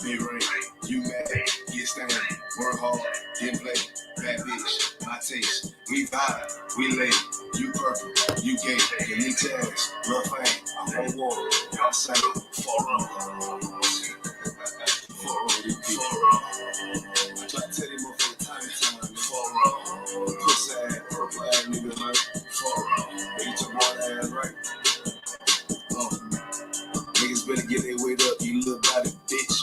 Big ring, you mad, get stained, work hard, get play, bad bitch, my taste. We vibe, we lay, you purple, you gay, give me tags, love fame, I'm on water, y'all say, for I try to tell you motherfucker time, for pussy ass, purple ass nigga, man, for get your water ass right. Niggas better get their weight up, you little body bitch,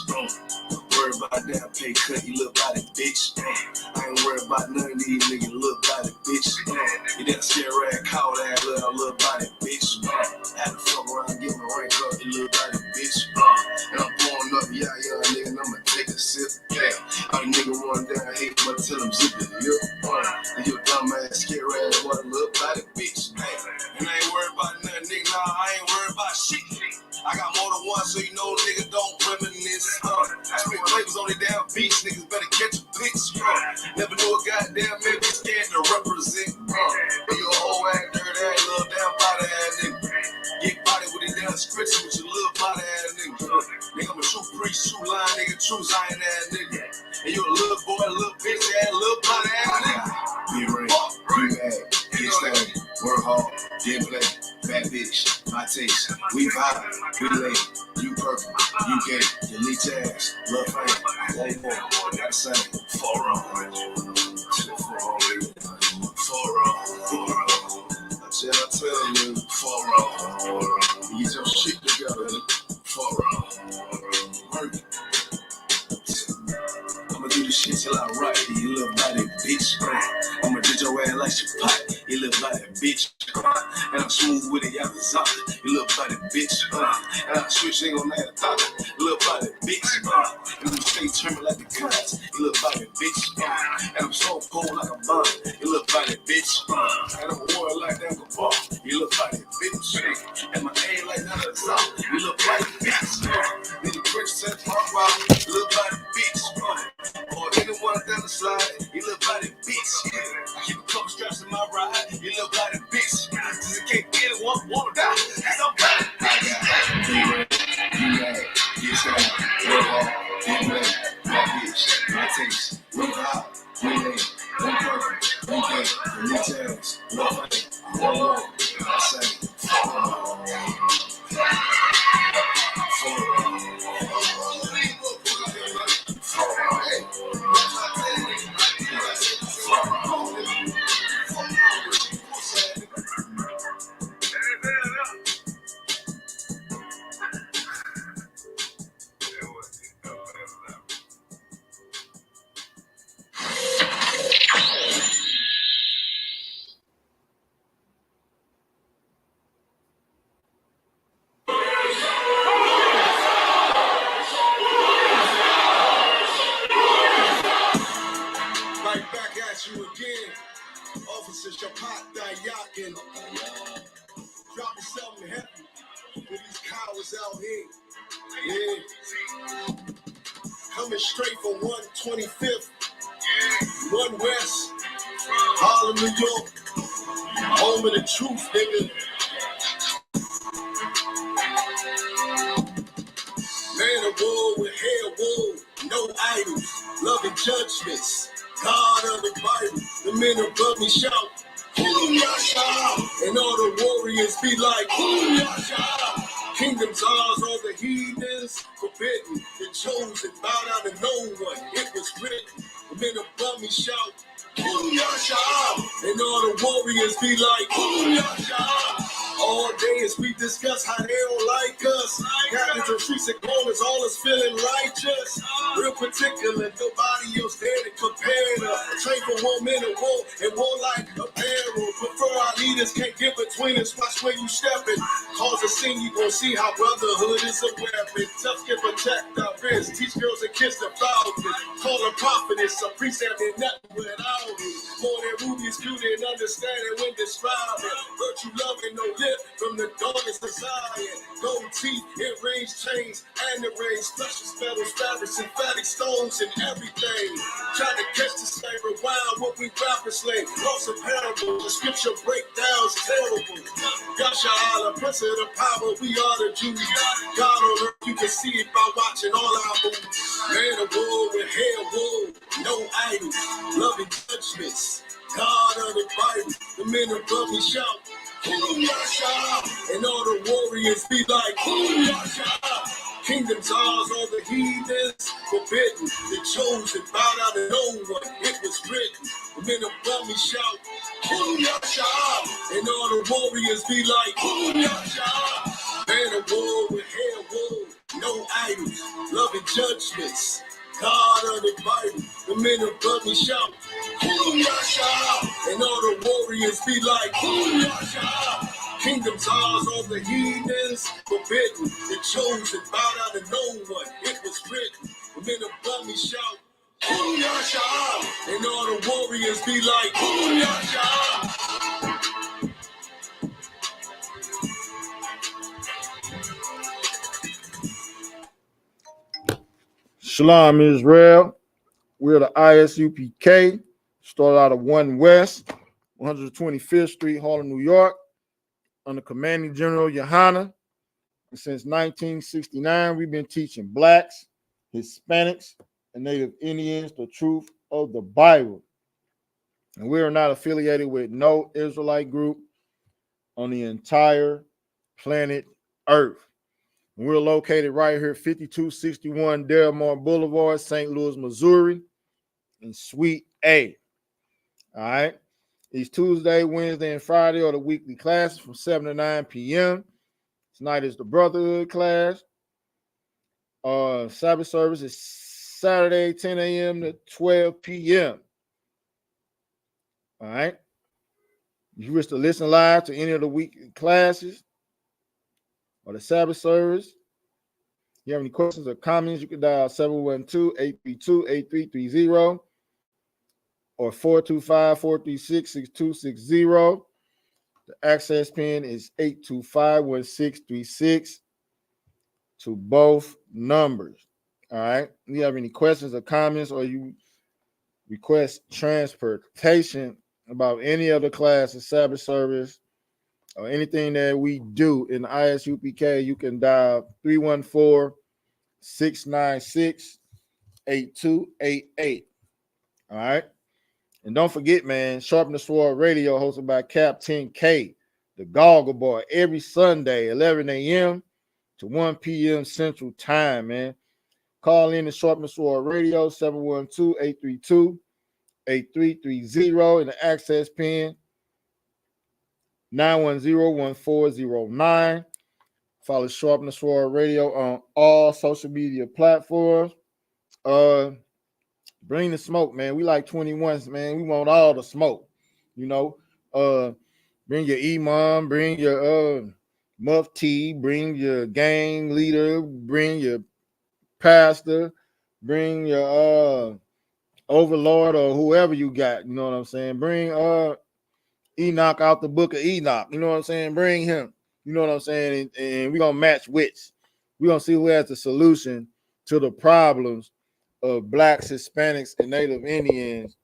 Worry about that pay cut, you little body bitch, I ain't worried about none of these niggas, little body bitch, You that scare rag, call that little body bitch, Had to fuck around, get my rank up, you little body bitch, And I'm pouring up, yeah, nigga, and I'ma take a sip, All the nigga run down, hate, but tell them zip it, And your dumb ass scare rag, what a little body bitch, And I ain't worried about nothing, nigga, nah, I ain't worried about shit. I got more than one, so you know nigga don't reminisce. Spit flavors on the damn beats, niggas better catch a bitch. Never knew a goddamn nigga scared to represent. And your whole ass dirty ass, little damn body ass nigga. Get body with a damn scripture with your little body ass nigga. Nigga, I'm a true priest, true line nigga, true Zion ass nigga. And you a little boy, a little bitch ass, little body ass nigga. Be ready, be mad, get stabbed, work hard, get play. Bad bitch, my taste. We vibe, we lay, you purple, you gay, you leech ass, love fame, one more, gotta say, for real. I tell you, for real. You get your shit together, for real. I'ma do this shit till I rock it, you little body bitch. I'ma ditch your ass like she pot, you little body bitch. And I'm smooth with it, y'all zop, you little body bitch. And I switch, ain't gon' matter, talk, you little body bitch. And I'm straight turning like the clouds, you little body bitch. And I'm so cold like a bomb, you little body bitch. And I'm a warrior like that ball, you little body bitch. And my aim like none of the south, you little body bitch. Then the French said, pop rock, you little body bitch. Or anyone down the slide, you little body bitch. Keep a couple straps in my ride, you little body bitch. Cause you can't get it, wanna die. That's no body bitch. You mad, get stabbed, work hard, get ready, my bitch, my taste, we hot, we lay, we perfect, we gay, we need tags, no money, one more, I say, you again, officers, your pot done yakking. Dropping something heavy with these cowards out here. Yeah. Coming straight from 125th, 1 West, Harlem, New York. Home of the truth, nigga. Man of war with hair wool, no idols, loving judgments. God of the Bible, the men above me shout, Yasha, and all the warriors be like, Yasha. Kingdom's ours, all the heathens forbidden, the chosen, bow down to no one, it was written. The men above me shout, Yasha, and all the warriors be like, Yasha. All day as we discuss how they don't like us. Captains of streets and corners, all us feeling righteous. Real particular, nobody else there to compare to. Train for 1 minute war and war like apparel. Prefer our leaders can't get between us. Watch where you stepping. Cause a scene, you gon' see how brotherhood is a weapon. Tough can protect our wrists. Teach girls and kids the thousands. Call her prophetess, a precept in nothing without it. More than rubies, beauty and understanding when describing. Virtue, love, and no lip from the darkest of Zion. Gold teeth, earrings, chains, and the rings. Precious metals, fabrics, synthetic stones, and everything. Trying to catch the slave, rewind what we rappers slay. Lost a parable, the scripture breakdowns terrible. Yasha Allah, prince of the power, we are the Jews. God on earth, you can see it by watching all our moves. men above me shout, Yasha, and all the warriors be like, Yasha. Kingdoms ours, all the heathens forbidden. The chosen bowed out of no one. It was written. The men above me shout, Yasha, and all the warriors be like, Yasha. Man of war with hair wool, no idols, loving judgments. God uninvited. The men above me shout, Yasha, and all the warriors be like, Yasha. Kingdoms ours, all the heathens forbidden. The chosen bowed out of no one. It was written. The men above me shout, Yasha, and all the warriors be like, Yasha. Shalom, Israel. We're the ISUPK. Started out of 1 West, 125th Street, Harlem, New York, under Commanding General Yohana. And since 1969, we've been teaching Blacks, Hispanics, and Native Indians the truth of the Bible. And we are not affiliated with no Israelite group on the entire planet Earth. And we're located right here, 5261 Delmar Boulevard, St. Louis, Missouri, in Suite A. All right. Each Tuesday, Wednesday, and Friday are the weekly classes from 7 to 9 p.m. Tonight is the Brotherhood class. Sabbath service is Saturday, 10 a.m. to 12 p.m. All right. If you wish to listen live to any of the weekly classes or the Sabbath service, if you have any questions or comments, you can dial 712-832-8330 or 425-436-6260. The access pin is 825-1636 to both numbers. All right. If you have any questions or comments, or you request transportation about any other class of Sabbath service or anything that we do in the ISUPK, you can dial 314-696-8288. All right. And don't forget, man, Sharpen the Sword Radio, hosted by Captain K, the Goggle Boy, every Sunday, 11 a.m. to 1 p.m. Central Time, man. Call in to Sharpen the Sword Radio, 712-832-8330, and the access pin, 910-1409. Follow Sharpen the Sword Radio on all social media platforms. Bring the smoke, man. We like 21s, man. We want all the smoke, you know. Bring your imam, bring your mufti, bring your gang leader, bring your pastor, bring your overlord or whoever you got, you know what I'm saying? Bring Enoch out the book of Enoch, you know what I'm saying? Bring him, you know what I'm saying? And we're gonna match wits. We're gonna see who has the solution to the problems of Blacks, Hispanics, and Native Indians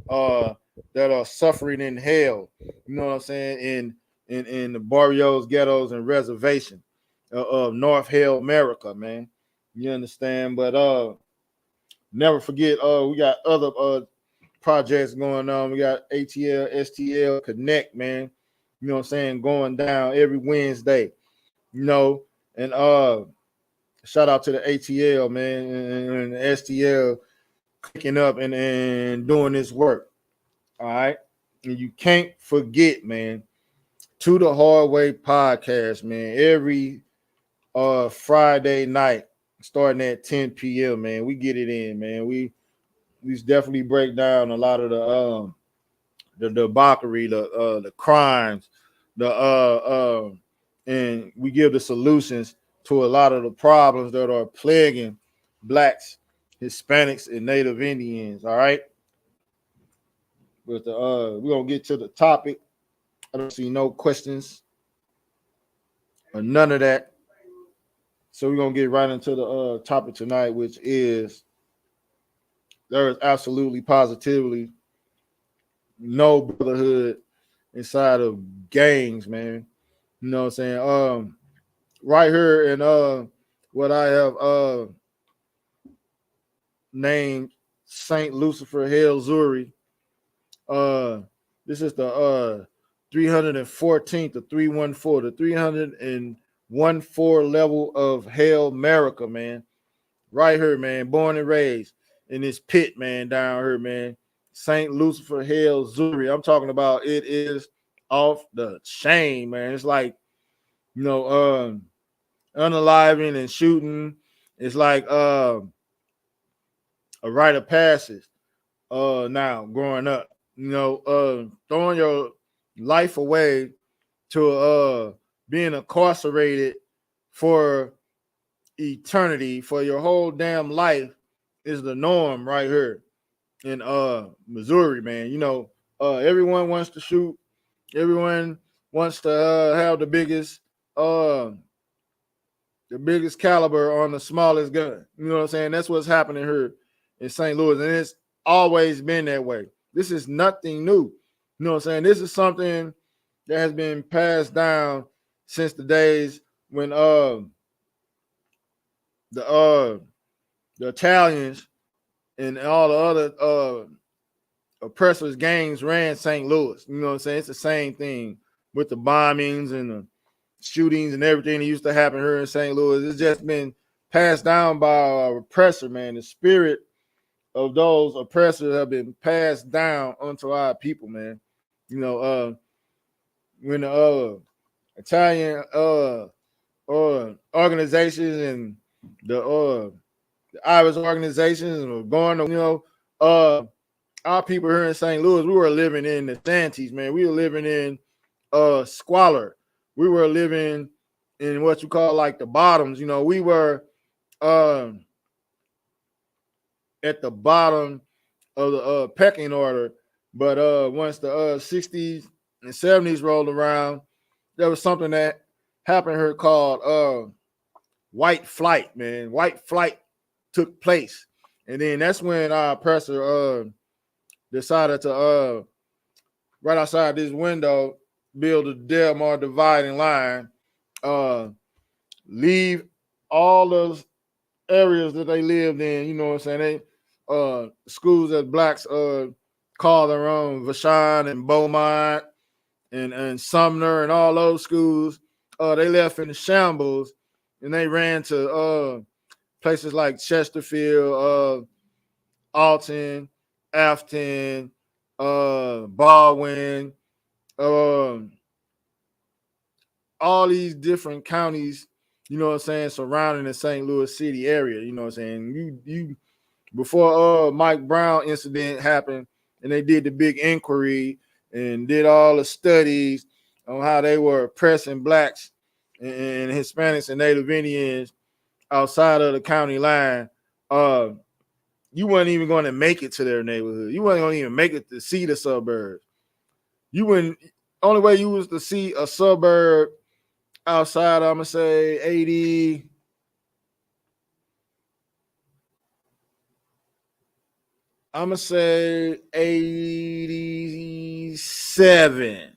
that are suffering in hell, you know what I'm saying, in the barrios, ghettos, and reservation of North Hell America, man. You understand? But never forget, we got other projects going on. We got ATL, STL Connect, man. You know what I'm saying, going down every Wednesday, you know, and shout out to the ATL, man, and the STL clicking up and doing this work. All right. And you can't forget, man, To the Hard Way podcast, man, every Friday night, starting at 10 p.m., man. We get it in, man. We definitely break down a lot of the debauchery, the crimes, and we give the solutions to a lot of the problems that are plaguing Blacks, Hispanics, and Native Indians. All right. But we're gonna get to the topic. I don't see no questions or none of that. So we're gonna get right into the topic tonight, which is there is absolutely positively no brotherhood inside of gangs, man. You know what I'm saying? Right here in what I have named Saint Lucifer Hail Zuri. This is the 314th to 314, the 314 level of Hell America, man. Right here, man. Born and raised in this pit, man, down here, man. St. Lucifer Hell, Missouri. I'm talking about it is off the chain, man. It's like, you know, unaliving and shooting. It's like a rite of passage now growing up. You know, throwing your life away to being incarcerated for eternity, for your whole damn life, is the norm right here in Missouri, man. You know, everyone wants to shoot, everyone wants to have uh the biggest caliber on the smallest gun. You know what I'm saying? That's what's happening here in St. Louis, and it's always been that way. This is nothing new. You know what I'm saying? This is something that has been passed down since the days when the the Italians and all the other oppressors gangs ran St. Louis. You know what I'm saying? It's the same thing with the bombings and the shootings and everything that used to happen here in St. Louis. It's just been passed down by our oppressor, man. The spirit of those oppressors have been passed down onto our people, man. You know, when the Italian organizations and the Irish organizations were going to, you know, our people here in St. Louis, we were living in the shanties, man. We were living in squalor. We were living in what you call like the bottoms. You know, we were at the bottom of the pecking order. But once the 60s and 70s rolled around, there was something that happened here called white flight, man. White flight took place. And then that's when our oppressor decided to right outside this window build a Delmar dividing line, leave all those areas that they lived in, you know what I'm saying? They schools that blacks call their own, Vashon and Beaumont and Sumner and all those schools, they left in shambles and they ran to places like Chesterfield, Alton, Afton, Baldwin, all these different counties, you know what I'm saying, surrounding the St. Louis City area. You know what I'm saying? You before Mike Brown incident happened and they did the big inquiry and did all the studies on how they were oppressing blacks and Hispanics and Native Indians outside of the county line, you weren't even going to make it to their neighborhood. You weren't going to even make it to see the suburbs. You wouldn't. Only way you was to see a suburb outside, I'm gonna say 80. I'm gonna say 87.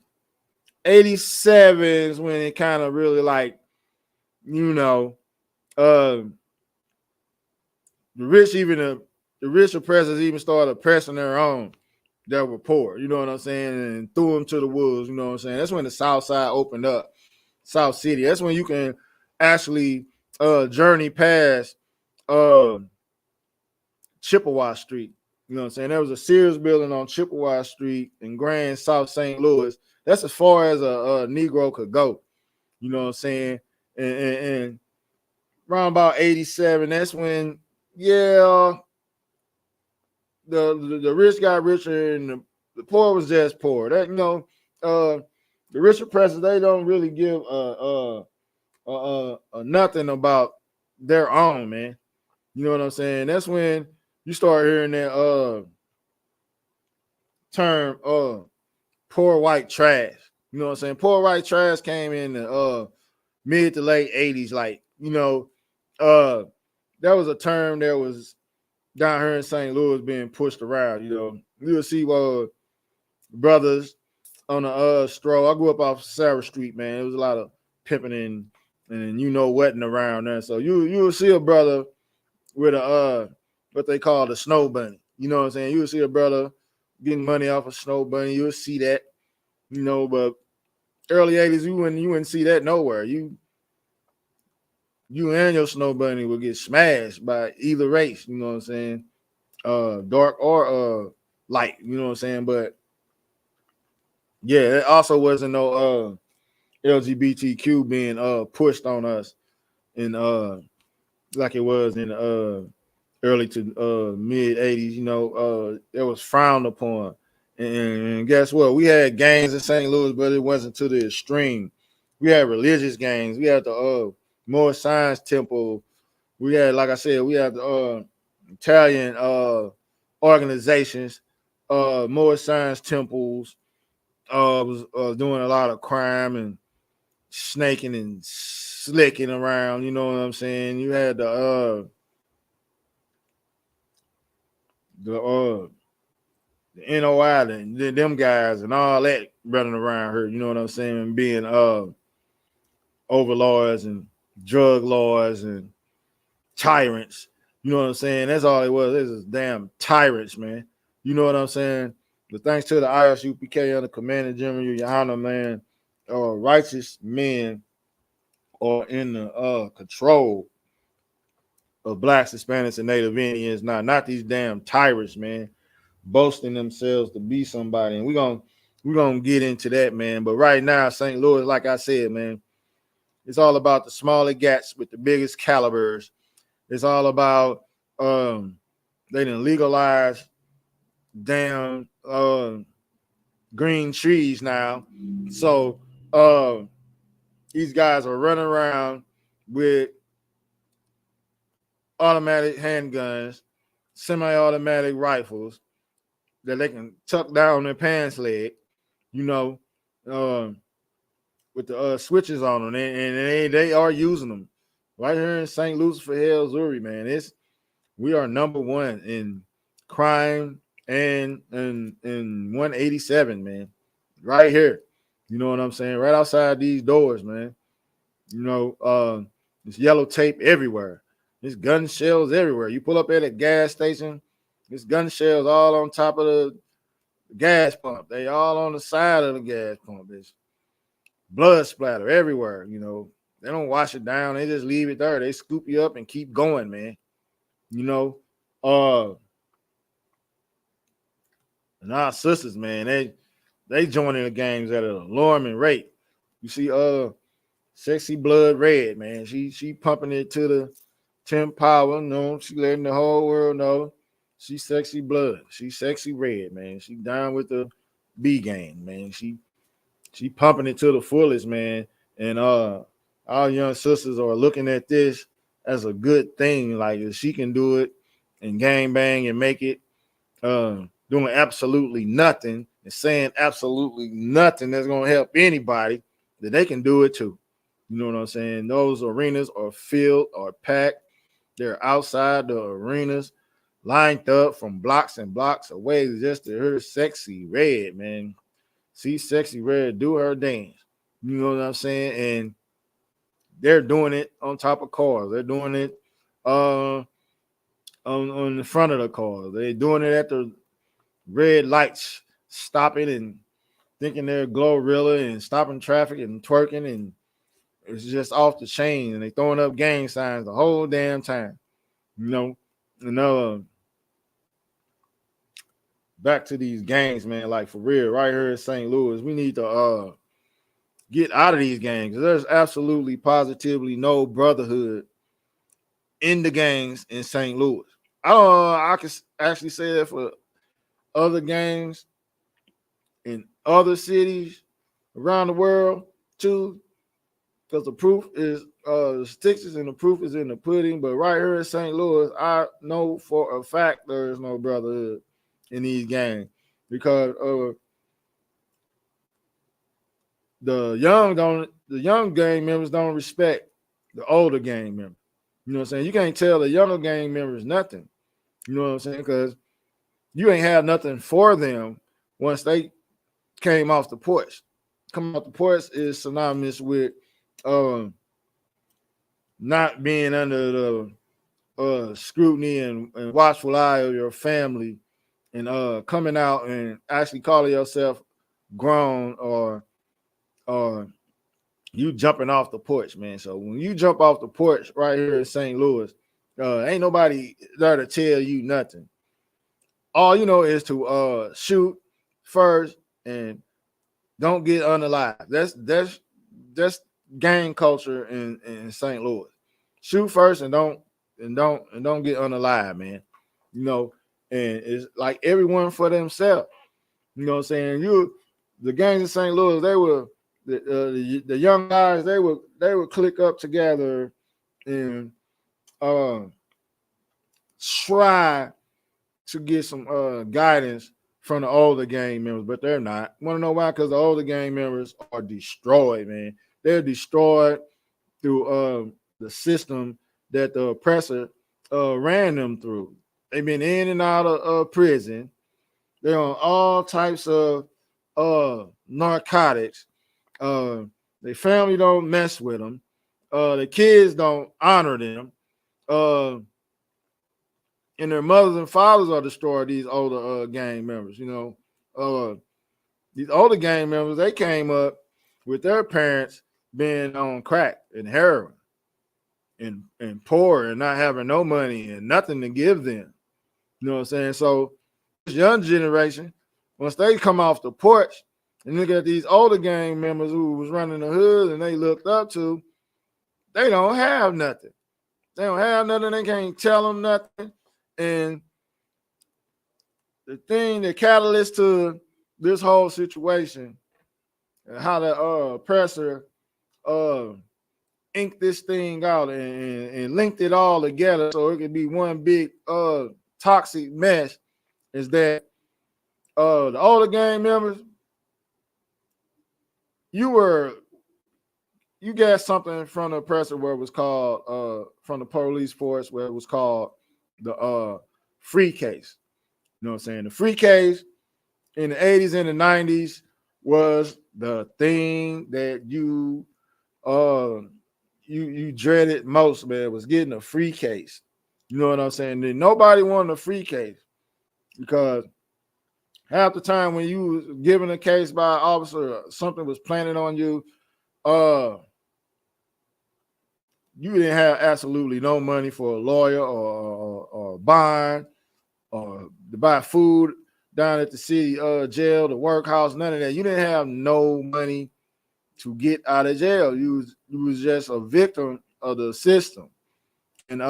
87 is when it kind of really like, you know, the rich, even the rich oppressors even started oppressing their own that were poor. You know what I'm saying? And threw them to the wolves. You know what I'm saying? That's when the South Side opened up. South City. That's when you can actually journey past Chippewa Street. You know what I'm saying? There was a Sears building on Chippewa Street in Grand South St. Louis. That's as far as a Negro could go. You know what I'm saying? And around about 87, that's when, yeah, the rich got richer and the poor was just poor. That, you know, the rich oppressors, they don't really give nothing about their own, man. You know what I'm saying? That's when you start hearing that term poor white trash. You know what I'm saying? Poor white trash came in the mid to late 80s. Like, you know, that was a term that was down here in St. Louis being pushed around. You know, you'll see brothers on the stroll. I grew up off Sarah Street, man. There was a lot of pimping and you know wetting around there. So you will see a brother with a what they call the snow bunny. You know what I'm saying? You will see a brother getting money off a snow bunny. You'll see that, you know, but early 80s, you wouldn't see that nowhere. You and your snow bunny will get smashed by either race, you know what I'm saying? Dark or light, you know what I'm saying? But yeah, it also wasn't no LGBTQ being pushed on us in like it was in early to mid 80s, you know, it was frowned upon. And guess what? We had gangs in St. Louis, but it wasn't to the extreme. We had religious gangs. We had the Moore Science Temple. We had, like I said, we had the Italian organizations, Moore Science Temples, was doing a lot of crime and snaking and slicking around. You know what I'm saying? You had the NOI and them guys and all that running around here. You know what I'm saying? Being overlords and drug lords and tyrants. You know what I'm saying? That's all it was. It was damn tyrants, man. You know what I'm saying? But thanks to the ISUPK under Commander General Yohana, man, righteous men are in the control of blacks, Hispanics, and Native Indians. Not these damn tyrants, man, boasting themselves to be somebody. And we're gonna get into that, man. But right now, St. Louis, like I said, man, it's all about the smaller gats with the biggest calibers. It's all about they didn't legalize damn green trees now. So these guys are running around with automatic handguns, semi-automatic rifles that they can tuck down their pants leg, you know, with the switches on them, and they are using them right here in St. Lucifer, Missouri, man. We are number one in crime and 187, man, right here. You know what I'm saying? Right outside these doors, man. You know, there's yellow tape everywhere. There's gun shells everywhere. You pull up at a gas station, there's gun shells all on top of the gas pump. They all on the side of the gas pump. There's blood splatter everywhere. You know, they don't wash it down. They just leave it there. They scoop you up and keep going, man. You know, and our sisters, man, they joining the gangs at an alarming rate. You see, Sexy Blood Red, man. She pumping it to the 10 power. No, she letting the whole world know she's Sexy Blood. She's Sexy Red, man. She down with the B gang, man. She pumping it to the fullest, man. And our young sisters are looking at this as a good thing. Like if she can do it and gang bang and make it, doing absolutely nothing and saying absolutely nothing that's gonna help anybody, that they can do it too. You know what I'm saying? Those arenas are filled or packed. They're outside the arenas, lined up from blocks and blocks away just to hear Sexy Red, man. See Sexy Red do her dance. You know what I'm saying? And they're doing it on top of cars. They're doing it on the front of the car. They're doing it at the red lights, stopping and thinking they're Glorilla and stopping traffic and twerking, and it's just off the chain. And they throwing up gang signs the whole damn time. You know, and back to these gangs, man. Like for real, right here in St. Louis, we need to get out of these gangs. There's absolutely, positively no brotherhood in the gangs in St. Louis. I can actually say that for other gangs in other cities around the world too, because the proof is the sticks is in the proof is in the pudding. But right here in St. Louis, I know for a fact there is no brotherhood in these gangs because the young gang members don't respect the older gang members. You know what I'm saying? You can't tell the younger gang members nothing. You know what I'm saying? Because you ain't have nothing for them once they came off the porch. Coming off the porch is synonymous with not being under the scrutiny and watchful eye of your family, and coming out and actually calling yourself grown or uh, you jumping off the porch, man. So when you jump off the porch right here in St. Louis, ain't nobody there to tell you nothing. All you know is to shoot first and don't get unalive. That's gang culture in St. Louis. Shoot first and don't get unalive, man. You know, and it's like everyone for themselves. You know what I'm saying? The gangs in St. Louis, they were the young guys, they would click up together and uh, try to get some guidance from the older gang members, but they're not. Want to know why? Because the older gang members are destroyed, man. They're destroyed through the system that the oppressor ran them through. They've been in and out of prison. They're on all types of narcotics. Their family don't mess with them. The kids don't honor them. And their mothers and fathers are destroyed, these older gang members. You know, these older gang members, they came up with their parents being on crack and heroin and poor and not having no money and nothing to give them. You know what I'm saying? So this young generation, once they come off the porch and look at these older gang members who was running the hood and they looked up to, they don't have nothing. They don't have nothing. They can't tell them nothing. And the thing, the catalyst to this whole situation and how the oppressor inked this thing out and linked it all together so it could be one big toxic mess is that the older gang members, you got something from the oppressor where it was called from the police force where it was called the free case. You know what I'm saying? The free case in the 80s and the 90s was the thing that you dreaded most, man, was getting a free case. You know what I'm saying? Then nobody wanted a free case because half the time when you was given a case by an officer, something was planted on you, you didn't have absolutely no money for a lawyer or bond or to buy food down at the city jail, the workhouse, none of that. You didn't have no money to get out of jail. You was just a victim of the system. And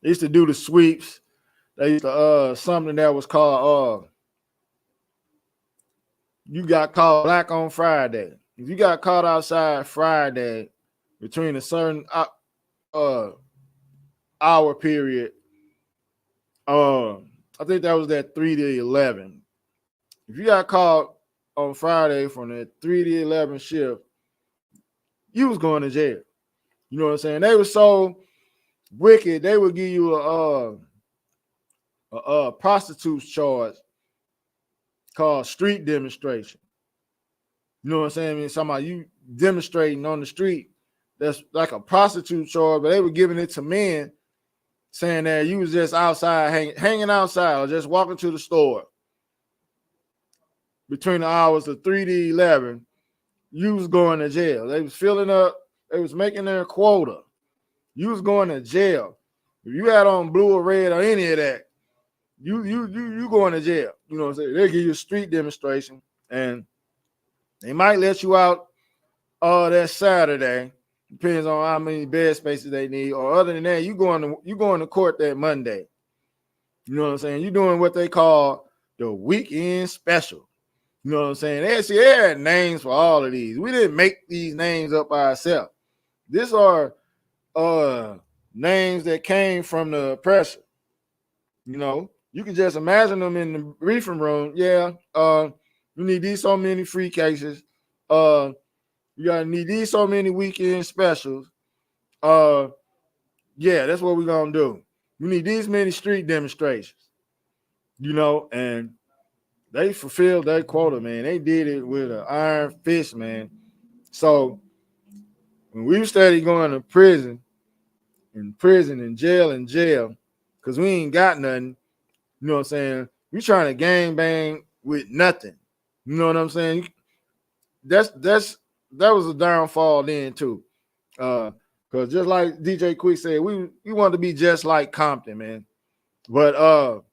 they used to do the sweeps. They used to something that was called you got caught black on Friday. If you got caught outside Friday between a certain hour period, I think that was that 3 to 11. If you got caught on Friday from that 3 to 11 shift, you was going to jail. You know what I'm saying? They were so wicked, they would give you a prostitute's charge called street demonstration. You know what I'm saying? I mean, somebody you demonstrating on the street, that's like a prostitute charge, but they were giving it to men, saying that you was just outside hanging outside or just walking to the store between the hours of 3 to 11. You was going to jail. They was filling up. They was making their quota. You was going to jail. If you had on blue or red or any of that, you going to jail. You know what I'm saying? They give you a street demonstration, and they might let you out that Saturday. Depends on how many bed spaces they need. Or other than that, you going to court that Monday. You know what I'm saying? You're doing what they call the weekend special. You know what I'm saying? They had names for all of these. We didn't make these names up by ourselves. These are names that came from the oppressor. You know, you can just imagine them in the briefing room. Yeah, you need these so many free cases. You gotta need these so many weekend specials. Yeah, that's what we're gonna do. We need these many street demonstrations. You know, and they fulfilled their quota, man. They did it with an iron fist, man. So when we started going to prison, and jail, because we ain't got nothing, you know what I'm saying? We trying to gang bang with nothing. You know what I'm saying? That was a downfall then too. Because just like DJ Quick said, we want to be just like Compton, man. But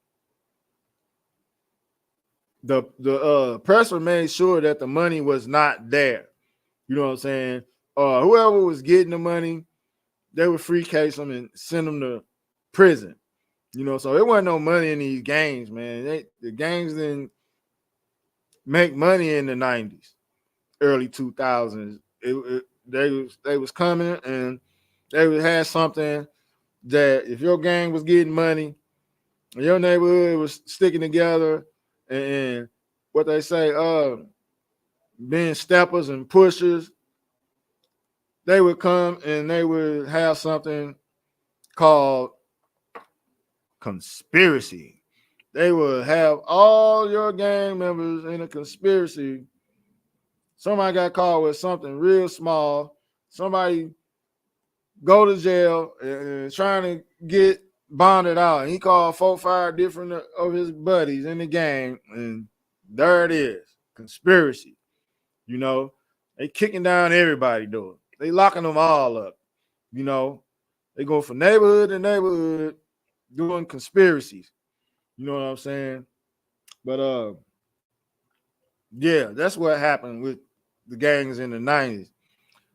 the presser made sure that the money was not there. You know what I'm saying? Whoever was getting the money, they would free case them and send them to prison. You know, so there wasn't no money in these gangs, man. The gangs didn't make money in the 90s, early 2000s. They was coming and they would have something that if your gang was getting money, your neighborhood was sticking together, and what they say, being steppers and pushers, they would come and they would have something called conspiracy. They would have all your gang members in a conspiracy. Somebody got caught with something real small. Somebody go to jail and trying to get bonded out. And he called 4-5 different of his buddies in the gang, and there it is, conspiracy. You know, they kicking down everybody door. They locking them all up. You know, they go from neighborhood to neighborhood doing conspiracies. You know what I'm saying? But yeah, that's what happened with the gangs in the 90s.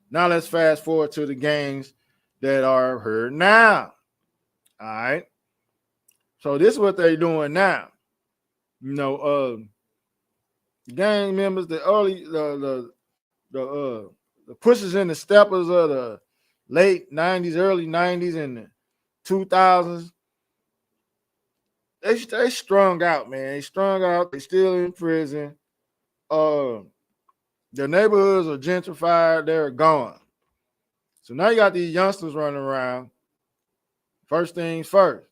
Now let's fast forward to the gangs that are heard now. All right. So this is what they're doing now. You know, gang members, the pushers and the steppers of the late 90s, early 90s, and the 2000s, they strung out, man. They strung out. They still in prison. Their neighborhoods are gentrified. They're gone. So now you got these youngsters running around. First things first,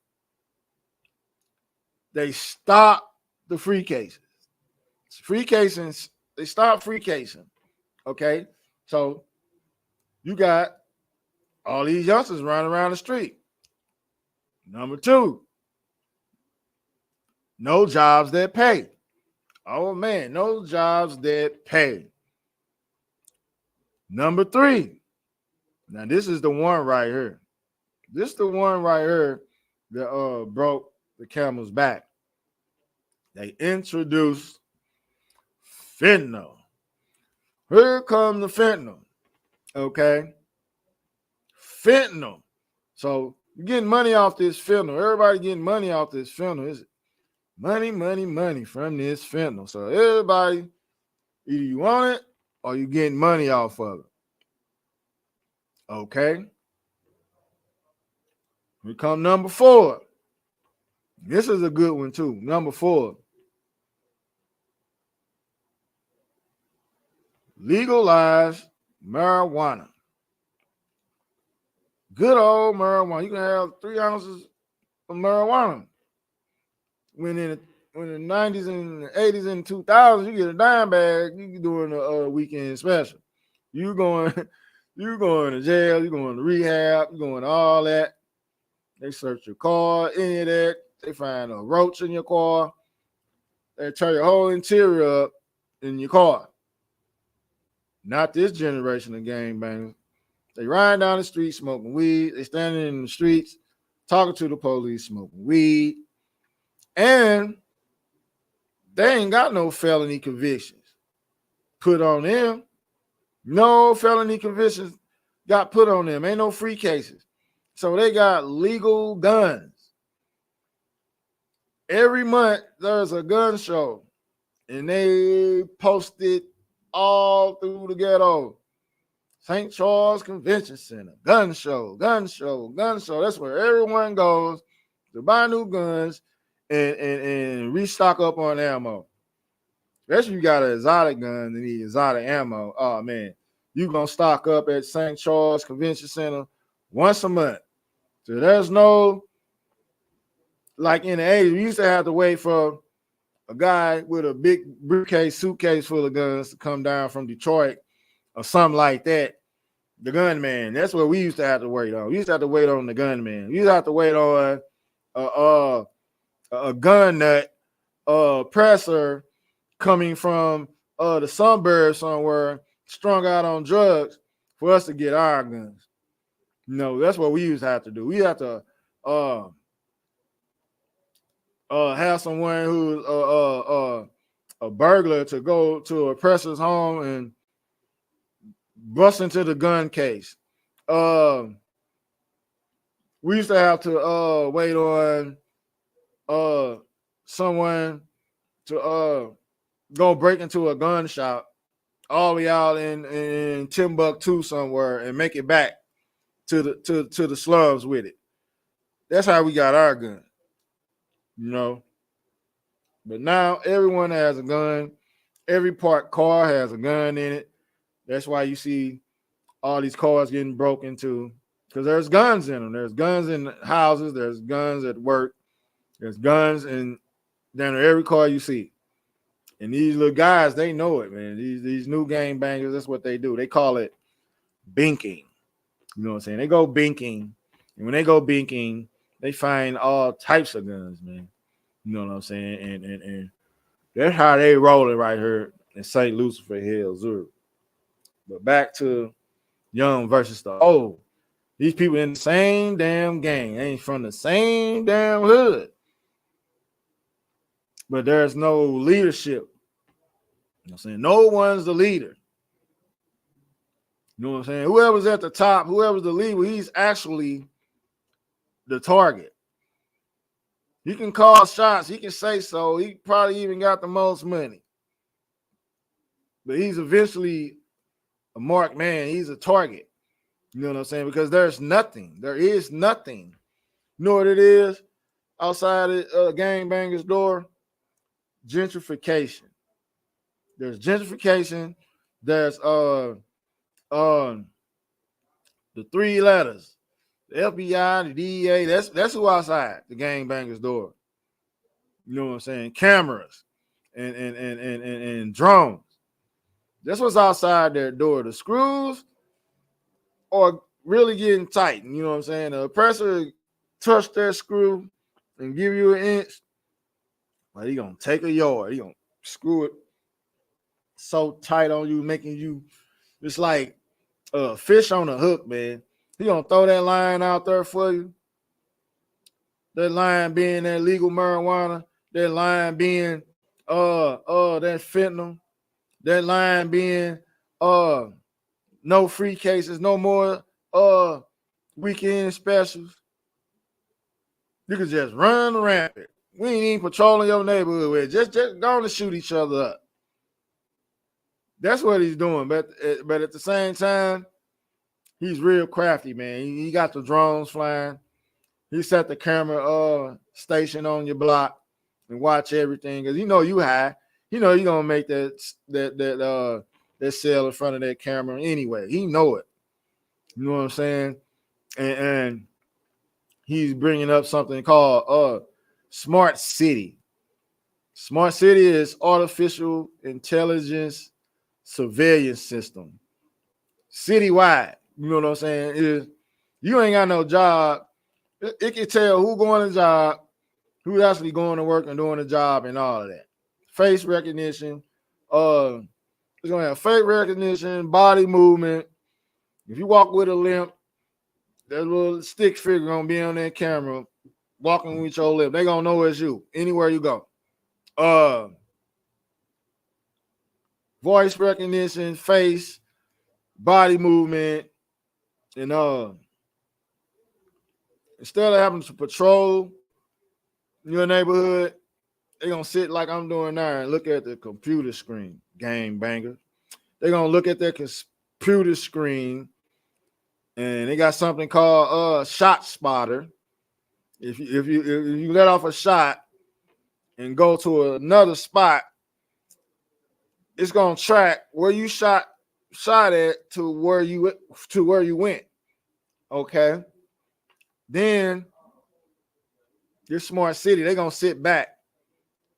they stop the free cases. Free casing, they stop free casing. Okay, so you got all these youngsters running around the street. Number two, no jobs that pay. Oh man, no jobs that pay. Number three, now this is the one right here. This is the one right here that broke the camel's back. They introduced fentanyl. Here comes the fentanyl. Okay. Fentanyl. So you're getting money off this fentanyl. Everybody getting money off this fentanyl. It's money, money, money from this fentanyl. So everybody, either you want it or you getting money off of it. Okay. We come number 4. This is a good one too. Number 4. Legalize marijuana. Good old marijuana. You can have 3 ounces of marijuana. When in the 90s and the 80s and 2000s, you get a dime bag, you doing a weekend special. You going to jail, you going to rehab, you going to all that. They search your car, any of that. They find a roach in your car. They tear your whole interior up in your car. Not this generation of gangbangers. They riding down the street smoking weed. They standing in the streets talking to the police smoking weed. And they ain't got no felony convictions put on them. No felony convictions got put on them. Ain't no free cases. So they got legal guns. Every month there's a gun show. And they post it all through the ghetto. St. Charles Convention Center, gun show, gun show, gun show. That's where everyone goes to buy new guns and restock up on ammo. Especially if you got an exotic gun and need exotic ammo. Oh man, you gonna stock up at St. Charles Convention Center once a month. So there's no, like in the 80s, we used to have to wait for a guy with a big suitcase full of guns to come down from Detroit or something like that. The gunman. That's what we used to have to wait on. We used to have to wait on the gunman. We used to have to wait on a gun nut presser coming from the sunbird somewhere, strung out on drugs, for us to get our guns. That's what we used to have to do. We have to have someone who's a burglar to go to a person's home and bust into the gun case. We used to have to wait on someone to go break into a gun shop all the way out in Timbuktu somewhere and make it back to the slums with it. That's how we got our gun. But now everyone has a gun. Every parked car has a gun in it. That's why you see all these cars getting broken into, because there's guns in them. There's guns in houses. There's guns at work. There's guns in down to every car you see. And these little guys, they know it, man. These new gang bangers, that's what they do. They call it binking. You know what I'm saying? They go binking. And when they go binking, they find all types of guns, man. You know what I'm saying? And that's how they rolling right here in St. Lucifer Hill, Missouri. But back to young versus the old. These people in the same damn gang. They ain't from the same damn hood. But there's no leadership. You know what I'm saying? No one's the leader. You know what I'm saying? Whoever's at the top, whoever's the leader, he's actually the target. He can call shots. He can say so. He probably even got the most money. But he's eventually a marked man. He's a target. You know what I'm saying? Because there's nothing. There is nothing. You know what it is? Outside of gangbanger's door? Gentrification. There's gentrification. There's the three letters. The FBI, the DEA, that's who outside the gangbanger's door. You know what I'm saying? Cameras and drones. That's what's outside their door. The screws are really getting tight. You know what I'm saying? The oppressor touch their screw and give you an inch, but he gonna take a yard. He gonna screw it so tight on you, making you it's like a fish on a hook, man. He gonna throw that line out there for you. That line being that legal marijuana, that line being that fentanyl, that line being no free cases, no more weekend specials. You can just run rampant. We ain't even patrolling your neighborhood with it. Just going to shoot each other up. That's what he's doing. But at the same time, he's real crafty, man. He got the drones flying. He set the camera station on your block and watch everything. Because you high. You're gonna make that cell in front of that camera anyway. He know it. You know what I'm saying? And he's bringing up something called smart city. Smart city is artificial intelligence surveillance system. Citywide. You know what I'm saying? You ain't got no job. It can tell who going to job, who's actually going to work and doing the job and all of that. Face recognition. It's gonna have face recognition, body movement. If you walk with a limp, that little stick figure gonna be on that camera walking with your limp. They gonna know it's you anywhere you go. Voice recognition, face, body movement, and instead of having to patrol your neighborhood, they're gonna sit like I'm doing now and look at the computer screen, gangbanger. They're gonna look at their computer screen, and they got something called shot spotter. If you let off a shot and go to another spot, it's gonna track where you shot at to where you went. Okay. Then your smart city, they're gonna sit back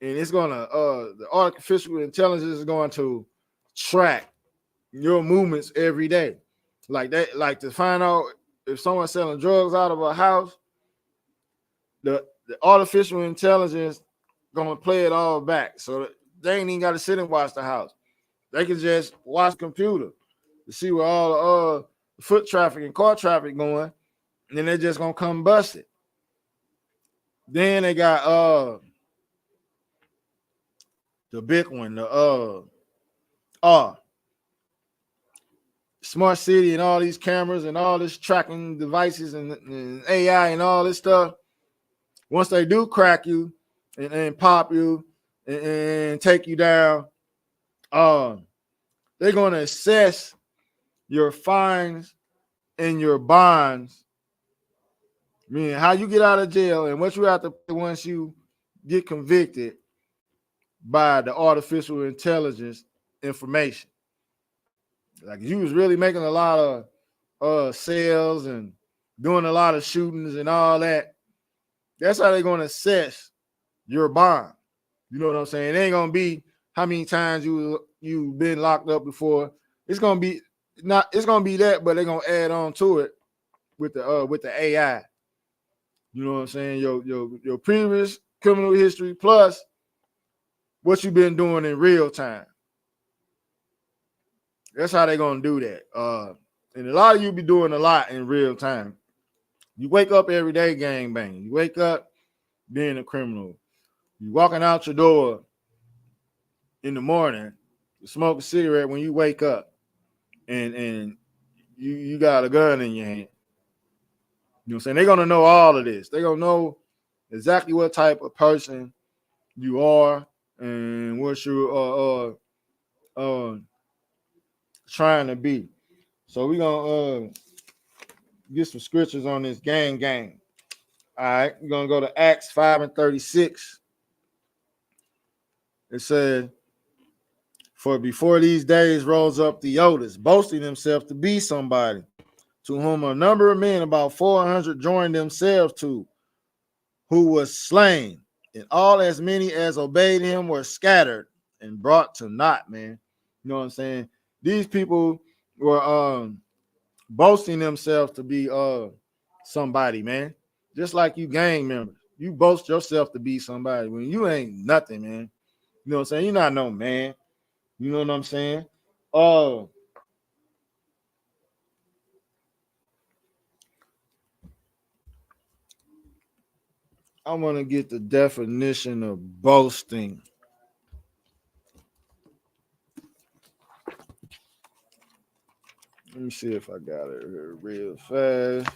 and it's gonna the artificial intelligence is going to track your movements every day. Like that, like to find out if someone's selling drugs out of a house, the artificial intelligence gonna play it all back. So they ain't even got to sit and watch the house. They can just watch computer to see where all the foot traffic and car traffic going, and then they're just gonna come bust it. Then they got the big one, the smart city and all these cameras and all this tracking devices and AI and all this stuff. Once they do crack you and pop you and take you down, they're going to assess your fines and your bonds, meaning how you get out of jail and what you have to pay once you get convicted by the artificial intelligence information. Like, you was really making a lot of sales and doing a lot of shootings and all that, that's how they're going to assess your bond. You know what I'm saying? It ain't going to be how many times you've been locked up before. It's going to be that, but they're going to add on to it with the AI. You know what I'm saying? Your previous criminal history plus what you've been doing in real time. That's how they're going to do that. And a lot of you be doing a lot in real time. You wake up every day gang banging. You wake up being a criminal. You walking out your door in the morning, you smoke a cigarette when you wake up, and you got a gun in your hand. You know what I'm saying? They're gonna know all of this. They're gonna know exactly what type of person you are and what you're trying to be. So we're gonna get some scriptures on this gang. All right, we're gonna go to Acts 5:36. It said, "For before these days rose up Theodotus, boasting himself to be somebody, to whom a number of men, about 400, joined themselves to, who was slain, and all as many as obeyed him were scattered and brought to naught." Man, you know what I'm saying? These people were boasting themselves to be somebody, man. Just like you gang members, you boast yourself to be somebody when you ain't nothing, man. You know what I'm saying? You're not no man. You know what I'm saying? I want to get the definition of boasting. Let me see if I got it here real fast.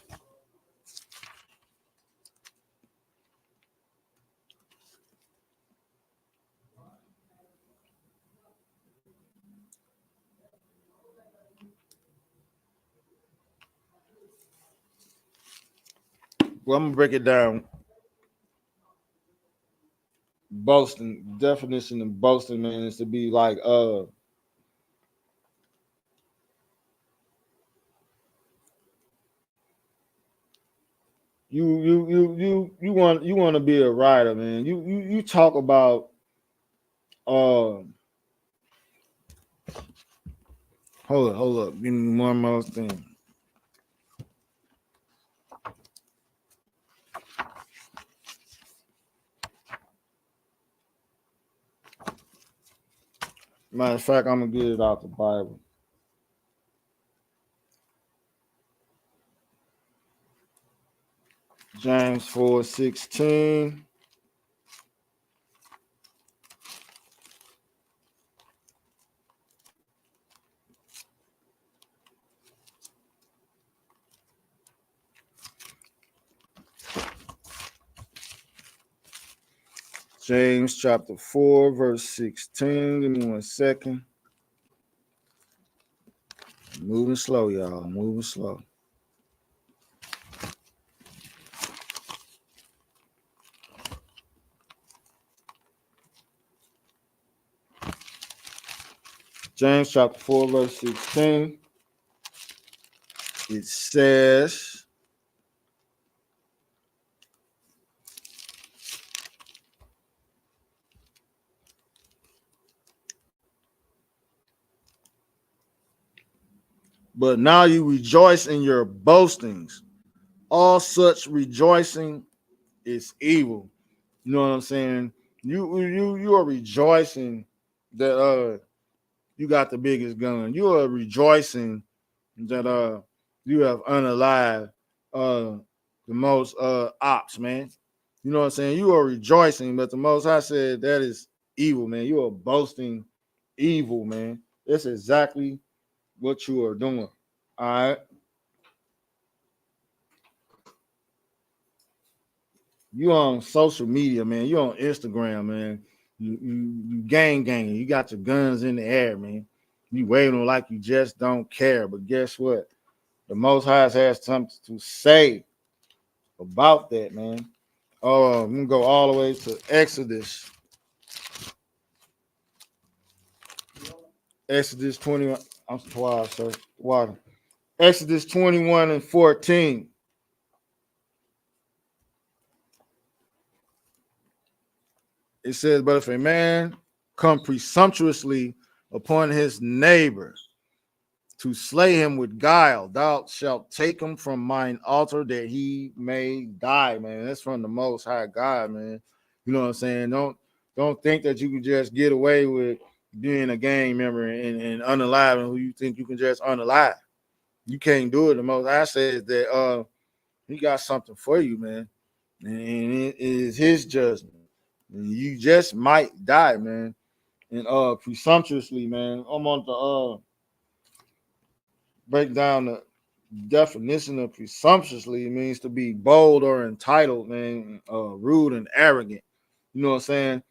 Well, I'm gonna break it down. Boasting, definition of boasting, man, is to be like you want to be a writer, man. You talk about hold up, give me one more thing. Matter of fact, I'm gonna get it out the Bible. James 4:16. James chapter 4, verse 16. Give me 1 second. Moving slow, y'all. Moving slow. James chapter 4, verse 16. It says, "But now you rejoice in your boastings. All such rejoicing is evil." You know what I'm saying? You are rejoicing that you got the biggest gun. You are rejoicing that you have unalive the most ops, man. You know what I'm saying? You are rejoicing, but the most High said that is evil, man. You are boasting evil, man. That's exactly what you are doing. All right. You on social media, man. You on Instagram, man. You gang. You got your guns in the air, man. You waving like you just don't care. But guess what? The Most High has something to say about that, man. I'm gonna go all the way to Exodus. Exodus 21. I'm wild, sir. Water. Exodus 21 and 14. It says, but if a man come presumptuously upon his neighbor to slay him with guile, thou shalt take him from mine altar that he may die, man. That's from the Most High God, man. You know what I'm saying? Don't think that you can just get away with being a gang member and unaliving who you think you can just unalive. You can't do it. The Most High says that he got something for you, man, and it is his judgment. You just might die, man. And presumptuously, man. I'm on the break down the definition of presumptuously. It means to be bold or entitled, man, rude and arrogant. You know what I'm saying?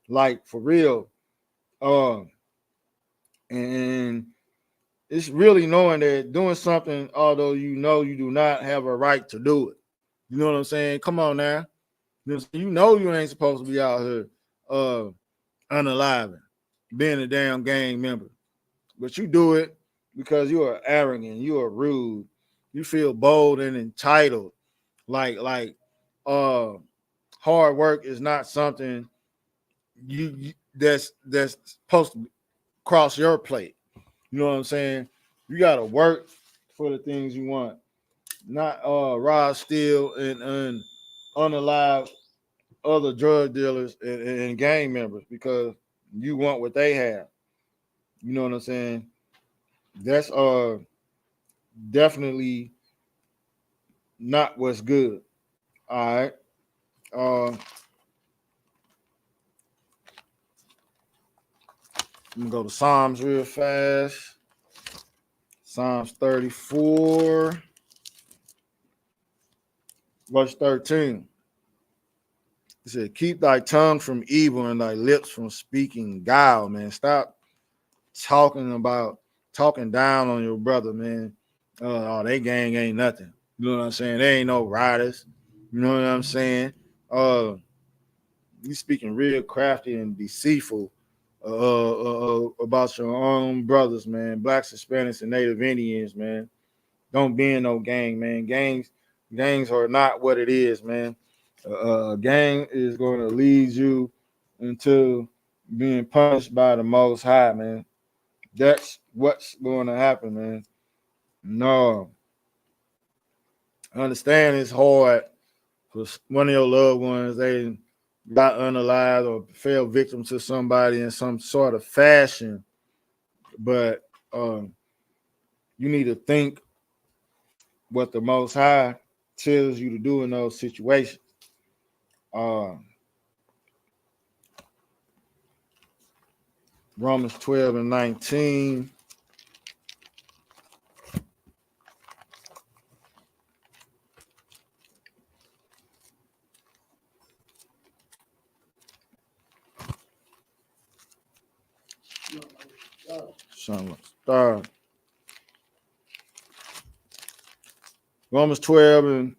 Like for real. And it's really knowing that doing something, although you know you do not have a right to do it. You know what I'm saying? Come on now. You know you ain't supposed to be out here unaliving, being a damn gang member. But you do it because you are arrogant, you are rude, you feel bold and entitled. Like hard work is not something that's supposed to cross your plate. You know what I'm saying? You gotta work for the things you want, not rob, steal, and unalive other drug dealers and gang members because you want what they have. You know what I'm saying? That's definitely not what's good. All right. I'm gonna go to Psalms real fast. Psalms 34, verse 13. It said, keep thy tongue from evil and thy lips from speaking guile, man. Stop talking down on your brother, man. Oh, they gang ain't nothing. You know what I'm saying? They ain't no riders. You know what I'm saying? You speaking real crafty and deceitful about your own brothers, man. Blacks, Hispanics, and Native Indians, man. Don't be in no gang, man. Gangs are not what it is, man. A gang is going to lead you into being punished by the Most High, man. That's what's going to happen, man. No, I understand it's hard for one of your loved ones. They got unalive or fell victim to somebody in some sort of fashion, but you need to think what the Most High tells you to do in those situations. Romans 12 and 19. Romans 12 and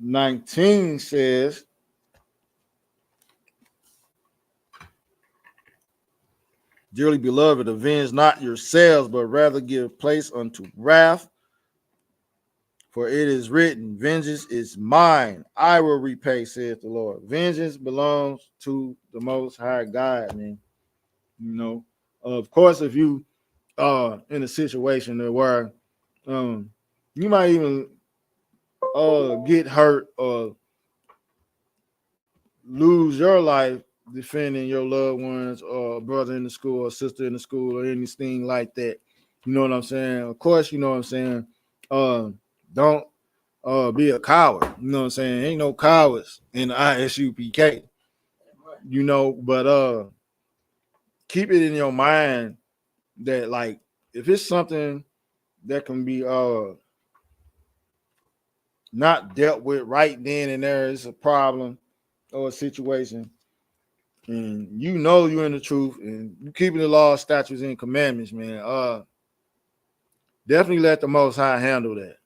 19 says, dearly beloved, avenge not yourselves, but rather give place unto wrath. For it is written, vengeance is mine. I will repay, saith the Lord. Vengeance belongs to the Most High God, man. You know, of course, if you are in a situation where you might even get hurt or lose your life defending your loved ones or brother in the school or sister in the school or anything like that. You know what I'm saying? Of course, you know what I'm saying. Don't be a coward. You know what I'm saying? Ain't no cowards in the ISUPK. You know, but keep it in your mind that like if it's something that can be not dealt with right then and there, it's a problem or a situation, and you know you're in the truth and you keeping the law, statutes, and commandments, man. Definitely let the Most High handle that.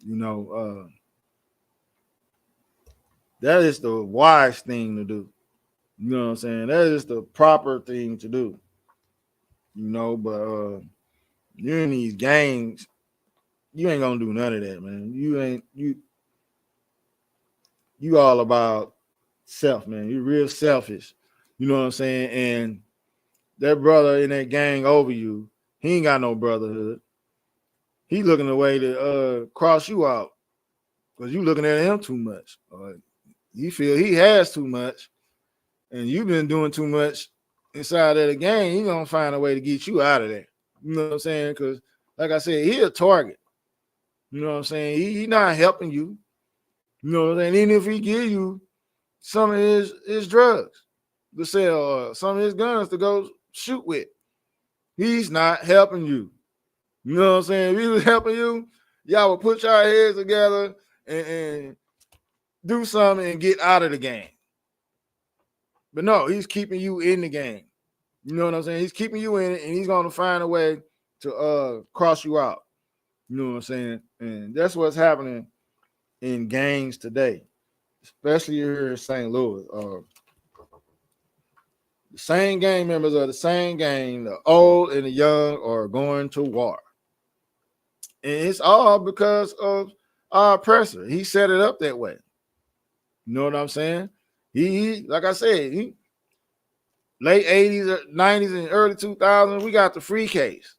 You know, that is the wise thing to do. You know what I'm saying? That is the proper thing to do. You know, but you in these gangs, you ain't gonna do none of that, man. You all about self, man. You real selfish. You know what I'm saying? And that brother in that gang over you, he ain't got no brotherhood. He looking away to cross you out because you looking at him too much. You feel he has too much, and you've been doing too much inside of the gang. He gonna find a way to get you out of there. You know what I'm saying? Because, like I said, he a target. You know what I'm saying? He not helping you. You know what I'm saying? Even if he give you some of his drugs to sell or some of his guns to go shoot with, he's not helping you. You know what I'm saying? If he was helping you, y'all would put your heads together and do something and get out of the game. But no, he's keeping you in the game. You know what I'm saying? He's keeping you in it, and he's gonna find a way to cross you out. You know what I'm saying? And that's what's happening in gangs today, especially here in St. Louis. The same gang members of the same gang, the old and the young, are going to war. And it's all because of our oppressor. He set it up that way. You know what I'm saying? He like I said, he late 80s, 90s, and early 2000s, we got the free case.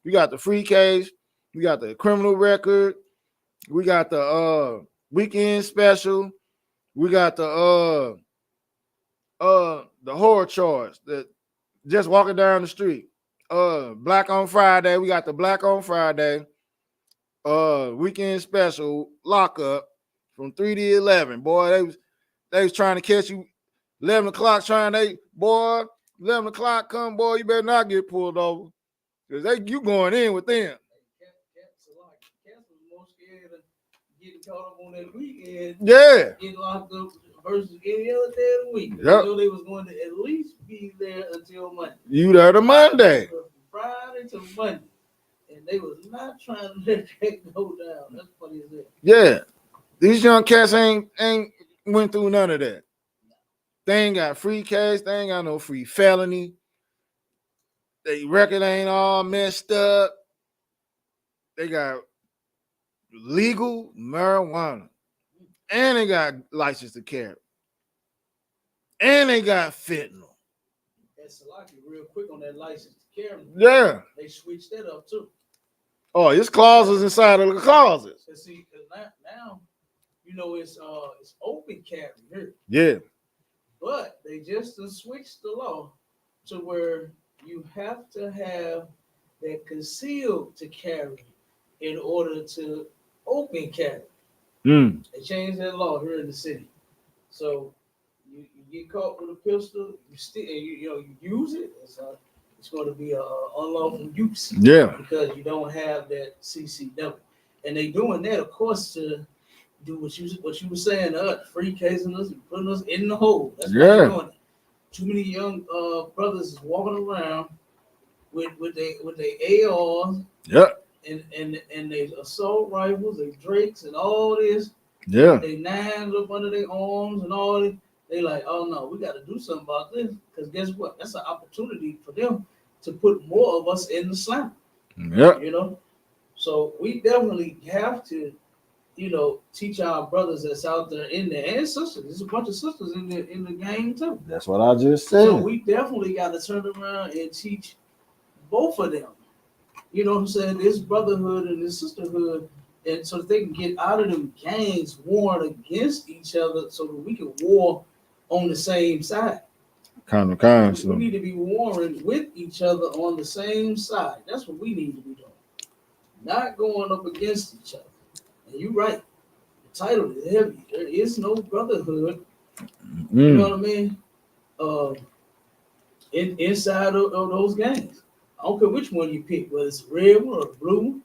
We got the free case. We got the criminal record. We got the weekend special. We got the horror charge that just walking down the street. Black on Friday. We got the Black on Friday. Weekend special lockup from 3 to 11. Boy, they was trying to catch you 11 o'clock, 11 o'clock come, boy, you better not get pulled over. Because you going in with them. Cats was more scared of getting caught up on that weekend. Yeah. Getting locked up versus any other day of the week. Yep. They know they was going to at least be there until Monday. You there to Monday. From Friday to Monday. And they was not trying to let that go down. That's funny as that. Yeah. These young cats ain't went through none of that. They ain't got free cash. They ain't got no free felony. They record ain't all messed up. They got legal marijuana. And they got license to carry. And they got fentanyl. That's Salaki real quick on that license to carry. Yeah. They switched that up too. Oh, it's clauses inside of the closets. See, now you know it's open carry here. Yeah. But they just switched the law to where you have to have that concealed to carry in order to open carry. They changed that law here in the city. So you get caught with a pistol, you use it. It's going to be a unlawful use. Yeah. Because you don't have that CCW, and they doing that, of course, to do what you were saying, free casing us and putting us in the hole. That's what they're doing. Too many young brothers is walking around with they ARs. Yep. And they assault rifles, they Drakes and all this. Yeah. They nines up under their arms and all this. They like, oh no, we got to do something about this, because guess what? That's an opportunity for them to put more of us in the slam. Yeah. You know, so we definitely have to, teach our brothers that's out there in there, and sisters. There's a bunch of sisters in the game too. That's what I just said. So we definitely got to turn around and teach both of them. You know what I'm saying? This brotherhood and this sisterhood, and so that they can get out of them gangs, warring against each other, so that we can war on the same side. Kind. We need to be warring with each other on the same side. That's what we need to be doing. Not going up against each other. And you're right. The title is heavy. There is no brotherhood. You know what I mean? Inside of those gangs. I don't care which one you pick, whether it's the red one or the blue one,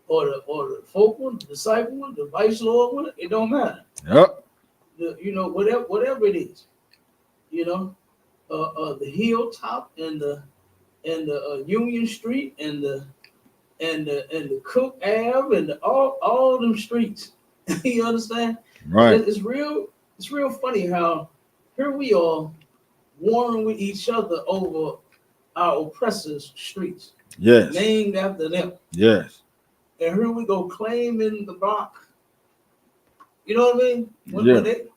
or the folk one, the disciple one, the vice lord one. It don't matter. Yep. Whatever it is. The hilltop and the Union Street and the Cook Ave and all them streets. You understand? Right. It's real funny how here we are warring with each other over our oppressors' streets. Yes. Named after them. Yes. And here we go claiming the block. You know what I mean?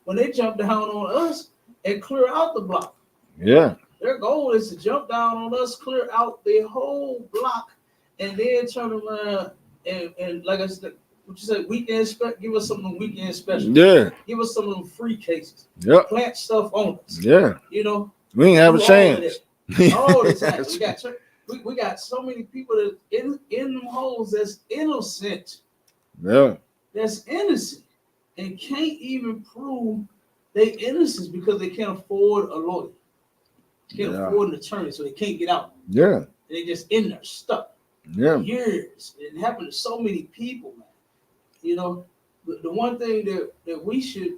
When they jump down on us and clear out the block. Yeah. Their goal is to jump down on us, clear out the whole block, and then turn around and like I said, what you said, weekend special, give us some of them weekend specials. Yeah. Give us some of them free cases. Yep. Plant stuff on us. Yeah. You know, we ain't have a chance. All the time. We got so many people that in them holes that's innocent. Yeah. That's innocent and can't even prove they innocence because they can't afford a lawyer. Can't afford an attorney, so they can't get out. Yeah. They just in there stuck. Yeah. Years. It happened to so many people, man. You know, the one thing that we should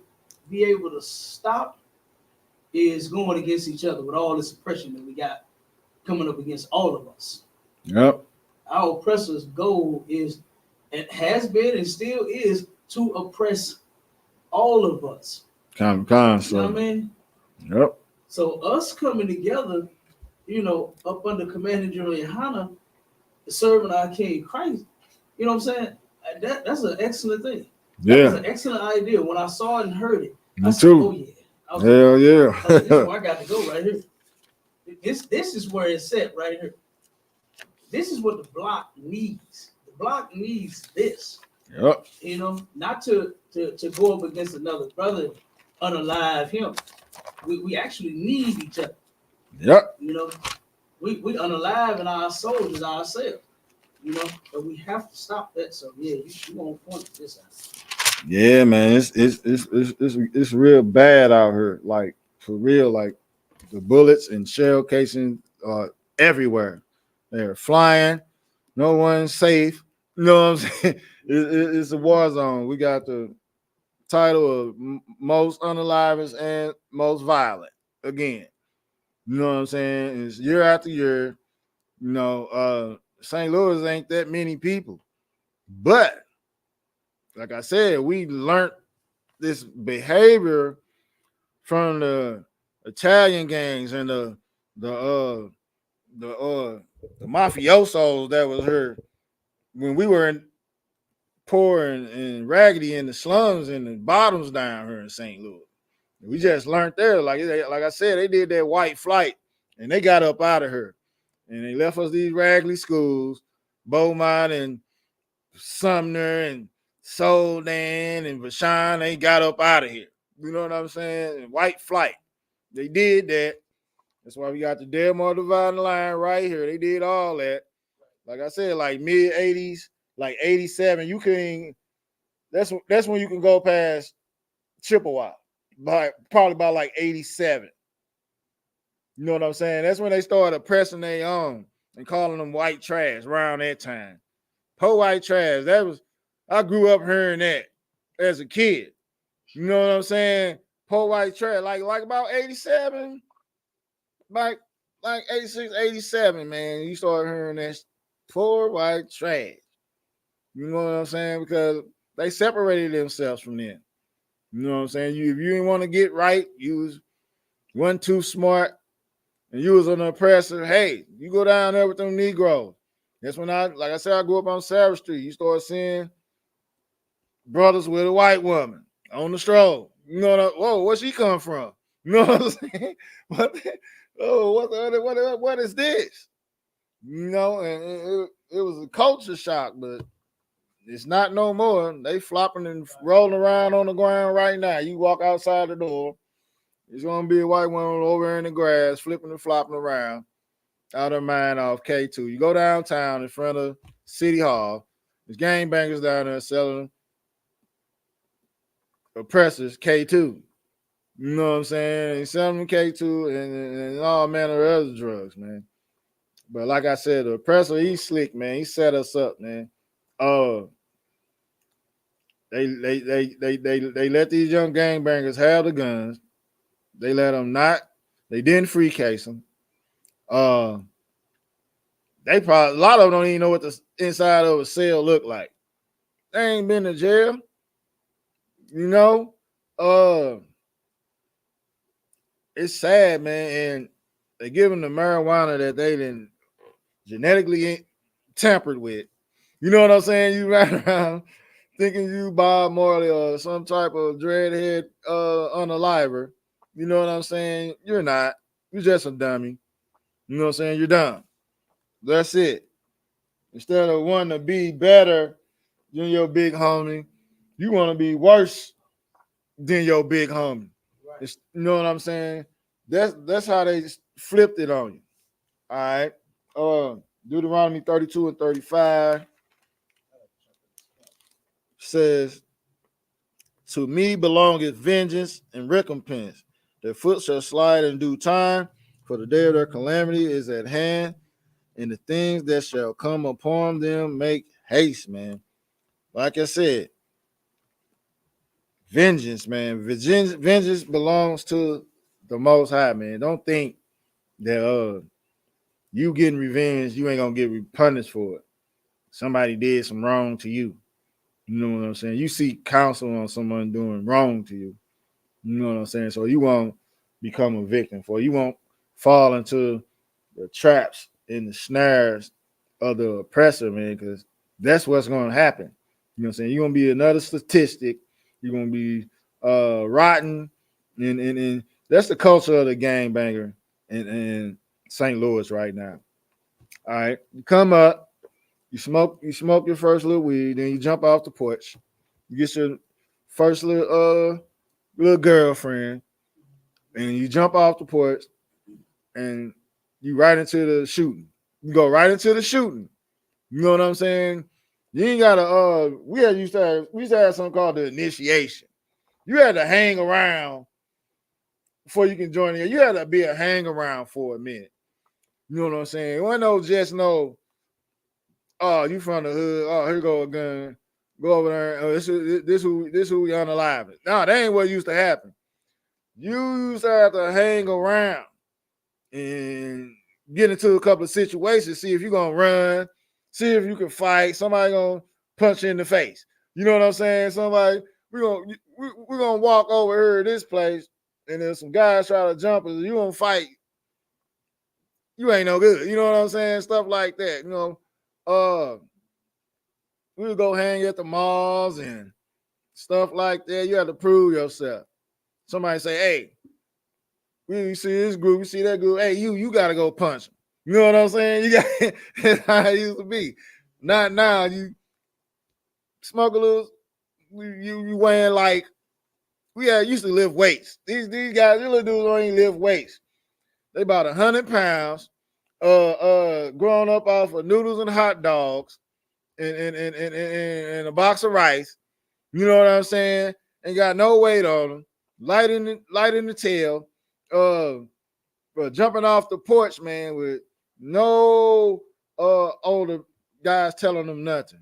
be able to stop is going against each other with all this oppression that we got coming up against all of us. Yep. Our oppressor's goal is, and has been and still is, to oppress all of us. Kind. You know what I mean? Yep. So us coming together, up under Commander General Yohana, serving our King Christ, you know what I'm saying? That's an excellent thing. That's an excellent idea. When I saw it and heard it, I said, oh yeah. Hell yeah. This is where I got to go right here. This is where it's at right here. This is what the block needs. The block needs this. Yep. Not to go up against another brother, unalive him. We actually need each other. Yep. We unalive in our soldiers ourselves. But we have to stop that. So yeah, you won't point this out. Yeah, man, it's real bad out here. Like for real, like the bullets and shell casings are everywhere. They're flying. No one's safe. You know what I'm saying? It's a war zone. We got the title of most unalivers and most violent again. You know what I'm saying? It's year after year. St. Louis ain't that many people, but like I said, we learned this behavior from the Italian gangs and the mafiosos that was here when we were poor and raggedy in the slums and the bottoms down here in St. Louis. We just learned there, like I said, they did that white flight and they got up out of here and they left us these raggedy schools, Beaumont and Sumner and Soldan and Vashon. They got up out of here. You know what I'm saying? White flight. They did that. That's why we got the Delmar dividing line right here. They did all that. Like I said, like mid 80s, like 87. You can. That's when you can go past Chippewa. Probably by like 87. You know what I'm saying? That's when they started oppressing their own and calling them white trash around that time. Po white trash. I grew up hearing that as a kid. You know what I'm saying? Po white trash. Like about 87. Like 86, 87, man. You start hearing that poor white trash. You know what I'm saying? Because they separated themselves from them. You know what I'm saying? If you didn't want to get right, you wasn't too smart, and you was an oppressor. Hey, you go down there with them Negroes. That's when I grew up on Savage Street. You start seeing brothers with a white woman on the stroll. You know where she come from? You know what I'm saying? What is this? And it was a culture shock, but it's not no more. They flopping and rolling around on the ground right now. You walk outside the door, It's gonna be a white woman over in the grass, flipping and flopping around, out her mind off K2. You go downtown in front of City Hall. There's gangbangers down there selling oppressors K2. You know what I'm saying? They selling them K2 and all manner of other drugs, man. But like I said, the oppressor, he's slick, man. He set us up, man. They let these young gangbangers have the guns. They let them not. They didn't free case them. They probably a lot of them don't even know what the inside of a cell look like. They ain't been to jail, you know. It's sad, man, and they give them the marijuana that they didn't genetically tampered with. You know what I'm saying? You ride around thinking you Bob Marley or some type of dreadhead unaliver. You know what I'm saying? You're not. You're just a dummy. You know what I'm saying? You're dumb. That's it. Instead of wanting to be better than your big homie, you want to be worse than your big homie. Right. You know what I'm saying? That's how they flipped it on you. All right. Deuteronomy 32 and 35 says, to me belongeth vengeance and recompense. Their foot shall slide in due time, for the day of their calamity is at hand, and the things that shall come upon them make haste, man. Like I said, vengeance, man. Vengeance belongs to the Most High, man. Don't think that you getting revenge, you ain't gonna get punished for it. Somebody did some wrong to you. You know what I'm saying? You seek counsel on someone doing wrong to you. You know what I'm saying? So you won't become a victim for it. You won't fall into the traps and the snares of the oppressor, man, because that's what's going to happen. You know what I'm saying? You're going to be another statistic. You're going to be rotten. And that's the culture of the gangbanger in St. Louis right now. All right. You come up, you smoke your first little weed, then you jump off the porch. You get your first little girlfriend, and you jump off the porch, and you right into the shooting. You go right into the shooting. You know what I'm saying? You ain't gotta. We used to have something called the initiation. You had to hang around before you can join in. You had to be a hang around for a minute. You know what I'm saying? It wasn't no just no. Oh, you from the hood? Oh, here go a gun. Go over there. Oh, this who we unalive. No, that ain't what used to happen. You used to have to hang around and get into a couple of situations, see if you're gonna run, see if you can fight. Somebody gonna punch you in the face. You know what I'm saying? Somebody we're gonna walk over here to this place, and there's some guys try to jump us. You gonna fight? You ain't no good. You know what I'm saying? Stuff like that. You know, we'll go hang at the malls and stuff like that. You have to prove yourself. Somebody say, "Hey, we see this group, we see that group. Hey, you gotta go punch them." You know what I'm saying? You got that's how it used to be. Not now. You smoke a little. You weighing like used to lift weights. These guys, these little dudes don't even lift weights. They about 100 pounds. Growing up off of noodles and hot dogs and a box of rice. You know what I'm saying? Ain't got no weight on them. Light in the tail. But jumping off the porch, man, with no older guys telling them nothing.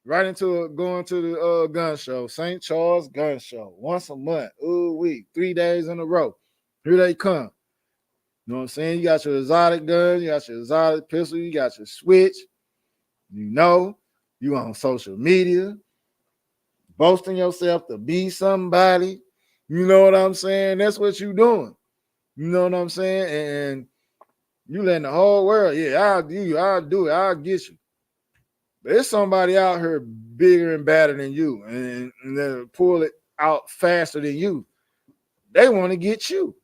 Right into going to the gun show, St. Charles Gun Show, once a month, week, 3 days in a row. Here they come. You know what I'm saying? You got your exotic gun, you got your exotic pistol, you got your switch. You know, you on social media, boasting yourself to be somebody. You know what I'm saying? That's what you doing. You know what I'm saying? And you letting the whole world, yeah, I'll do it, I'll get you. But there's somebody out here bigger and badder than you, and they'll pull it out faster than you. They want to get you.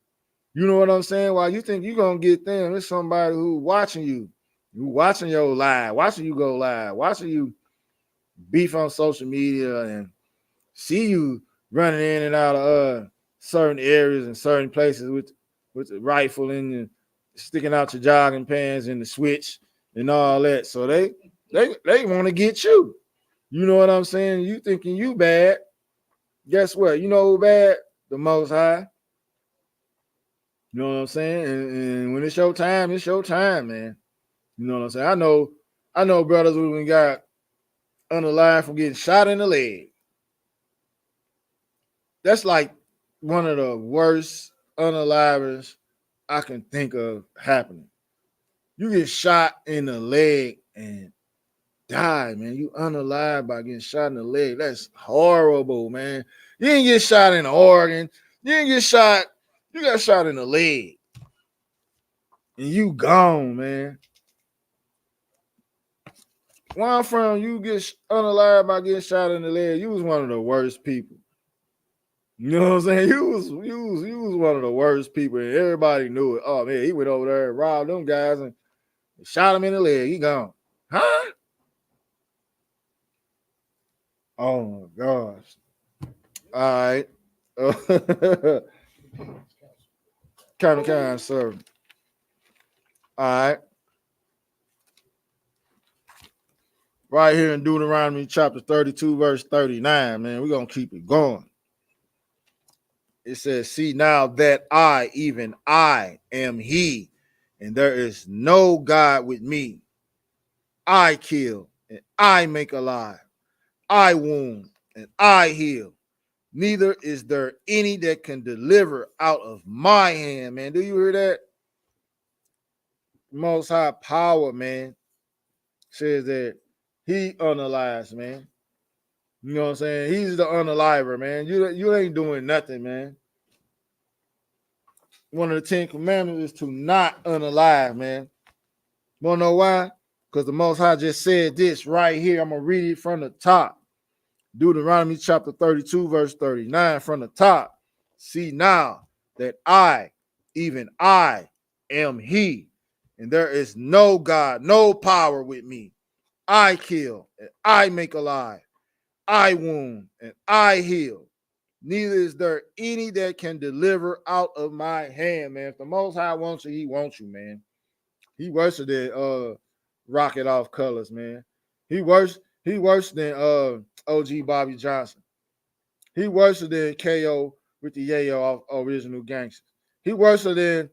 You know what I'm saying? While you think you're gonna get them, there's somebody who watching you, who watching your live, watching you go live, watching you beef on social media and see you running in and out of certain areas and certain places with the rifle in you, sticking out your jogging pants and the switch and all that. So they want to get you. You know what I'm saying? You thinking you bad. Guess what? You know who bad? The Most High. You know what I'm saying? And when it's your time, man. You know what I'm saying? I know brothers who got unalive from getting shot in the leg. That's like one of the worst unalivers I can think of happening. You get shot in the leg and die, man. You unalive by getting shot in the leg. That's horrible, man. You didn't get shot in the organ. You didn't get shot. You got shot in the leg. And you gone, man. Where I'm from, you get unalive by getting shot in the leg. You was one of the worst people. You know what I'm saying? You was one of the worst people, and everybody knew it. Oh man, he went over there and robbed them guys and shot him in the leg. He gone. Huh? Oh my gosh. All right. Kind, sir. All right. Right here in Deuteronomy chapter 32, verse 39, man. We're gonna keep it going. It says, see now that I, even I, am he, and there is no God with me. I kill, and I make alive. I wound, and I heal. Neither is there any that can deliver out of my hand, man. Do you hear that? Most High power, man, says that he unalives, man. You know what I'm saying? He's the unaliver, man. You ain't doing nothing, man. One of the 10 commandments is to not unalive, man. You wanna know why? Because the Most High just said this right here. I'm gonna read it from the top. Deuteronomy chapter 32, verse 39, from the top. See now that I, even I, am he, and there is no God, no power with me. I kill, and I make alive. I wound, and I heal. Neither is there any that can deliver out of my hand, man. If the Most High wants you, he wants you, man. He worse than Rocket Off Colors, man. He worse than OG Bobby Johnson. He worse than KO with the Yayo off Original Gangsters. He worse than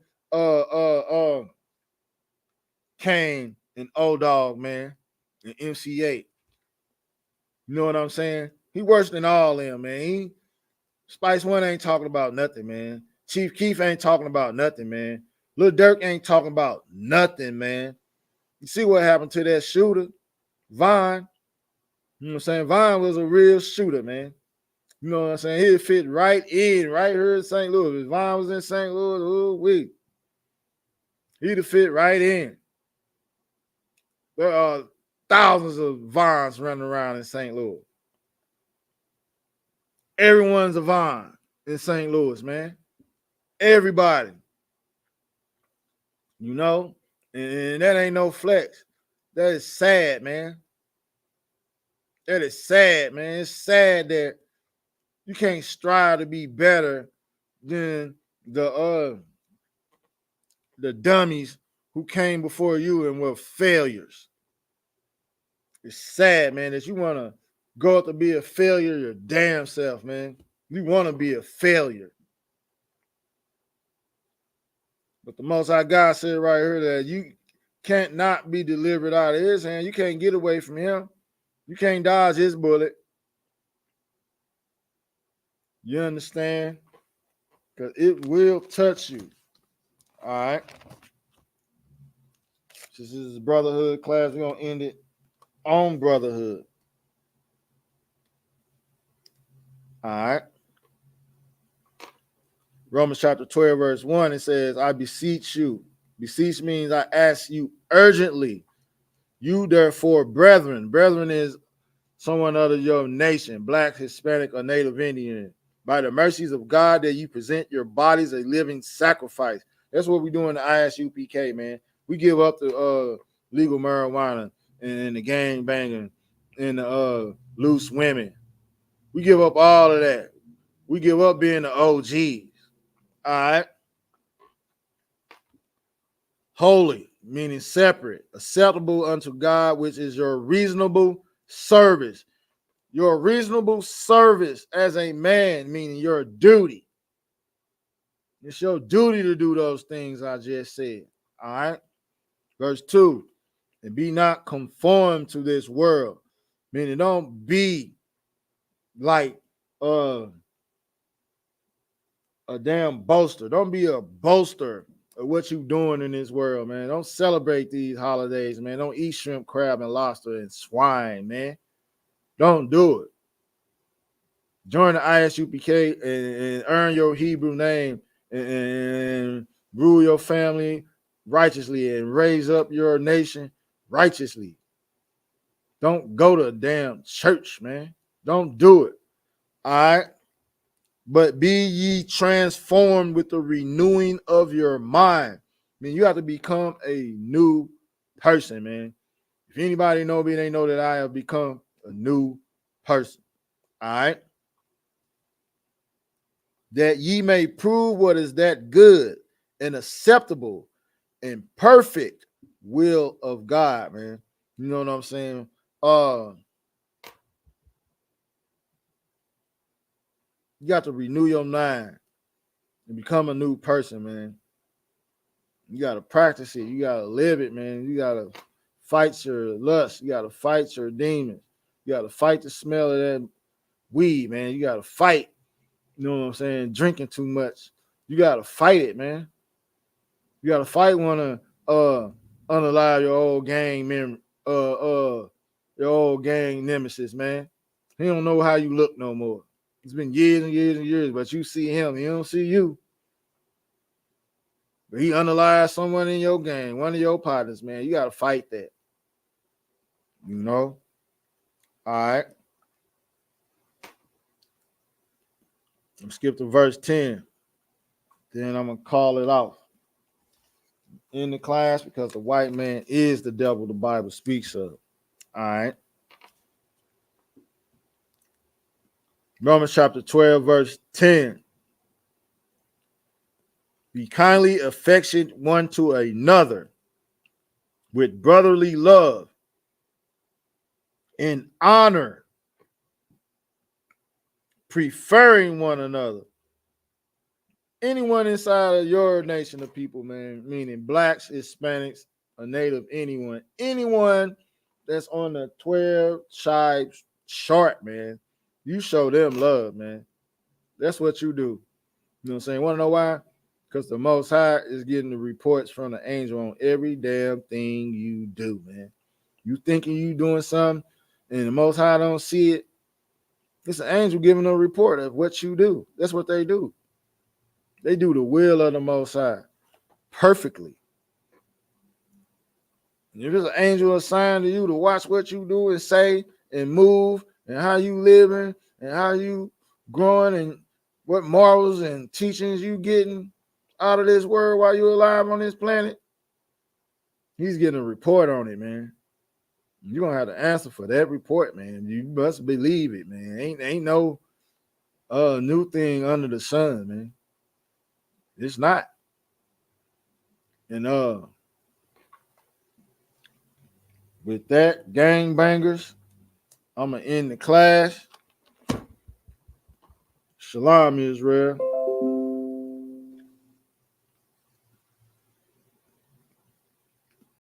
Kane and O Dog, man, and MC8. You know what I'm saying? He worse than all them, man. Spice One ain't talking about nothing, man. Chief Keef ain't talking about nothing, man. Lil Durk ain't talking about nothing, man. You see what happened to that shooter, Vine? You know what I'm saying? Vine was a real shooter, man. You know what I'm saying? He'd fit right in, right here in St. Louis. If Vine was in St. Louis, he'd have fit right in. There are thousands of Vines running around in St. Louis. Everyone's a Vine in St. Louis, man. Everybody. You know? And that ain't no flex. That is sad, man. That is sad, man. It's sad that you can't strive to be better than the dummies who came before you and were failures. It's sad, man, that you want to go out to be a failure your damn self, man. You want to be a failure. But the Most High God said right here that you can't not be delivered out of his hand. You can't get away from him. You can't dodge his bullet. You understand? Because it will touch you. All right. This is Brotherhood class. We're going to end it on Brotherhood. All right. Romans chapter 12, verse 1, it says, I beseech you. Beseech means I ask you urgently. You, therefore, brethren. Brethren is someone of your nation, Black, Hispanic, or Native Indian. By the mercies of God, that you present your bodies a living sacrifice. That's what we do in the ISUPK, man. We give up the legal marijuana and the gang banging and the loose women. We give up all of that. We give up being the OGs. All right. Holy, meaning separate, acceptable unto God, which is your reasonable service. Your reasonable service as a man, meaning your duty. It's your duty to do those things I just said. All right. Verse 2. And be not conformed to this world. Meaning don't be like a damn boaster. Don't be a boaster of what you doing in this world, man. Don't celebrate these holidays, man. Don't eat shrimp, crab, and lobster and swine, man. Don't do it. Join the ISUPK and earn your Hebrew name and rule your family righteously and raise up your nation righteously. Don't go to a damn church, man. Don't do it. All right. But be ye transformed with the renewing of your mind. I mean, you have to become a new person, man. If anybody know me, they know that I have become a new person. All right. That ye may prove what is that good and acceptable and perfect will of God, man. You know what I'm saying? You got to renew your mind and become a new person, man. You got to practice it. You got to live it, man. You got to fight your lust. You got to fight your demons. You got to fight the smell of that weed, man. You got to fight, you know what I'm saying, drinking too much. You got to fight it, man. You got to fight one to unalive your old gang your old gang nemesis, man. He don't know how you look no more. It's been years and years and years, but you see him. He don't see you. But he unalive someone in your gang, one of your partners, man. You got to fight that. You know? All right. I'm skip to verse 10. Then I'm going to call it off in the class because the white man is the devil the Bible speaks of. All right. Romans chapter 12, verse 10. Be kindly affectionate one to another with brotherly love and honor, preferring one another. Anyone inside of your nation of people, man, meaning blacks, Hispanics, a native, anyone that's on the 12 tribes chart, man, you show them love, man. That's what you do. You know what I'm saying? Want to know why? Because the Most High is getting the reports from the angel on every damn thing you do, man. You thinking you doing something and the Most High don't see it, it's an angel giving a report of what you do. That's what they do. They do the will of the Most High perfectly. And if there's an angel assigned to you to watch what you do and say and move and how you living and how you growing and what morals and teachings you getting out of this world while you're alive on this planet, he's getting a report on it, man. You're going to have to answer for that report, man. You must believe it, man. Ain't no new thing under the sun, man. It's not. And with that, gangbangers, I'm going to end the class. Shalom, Israel.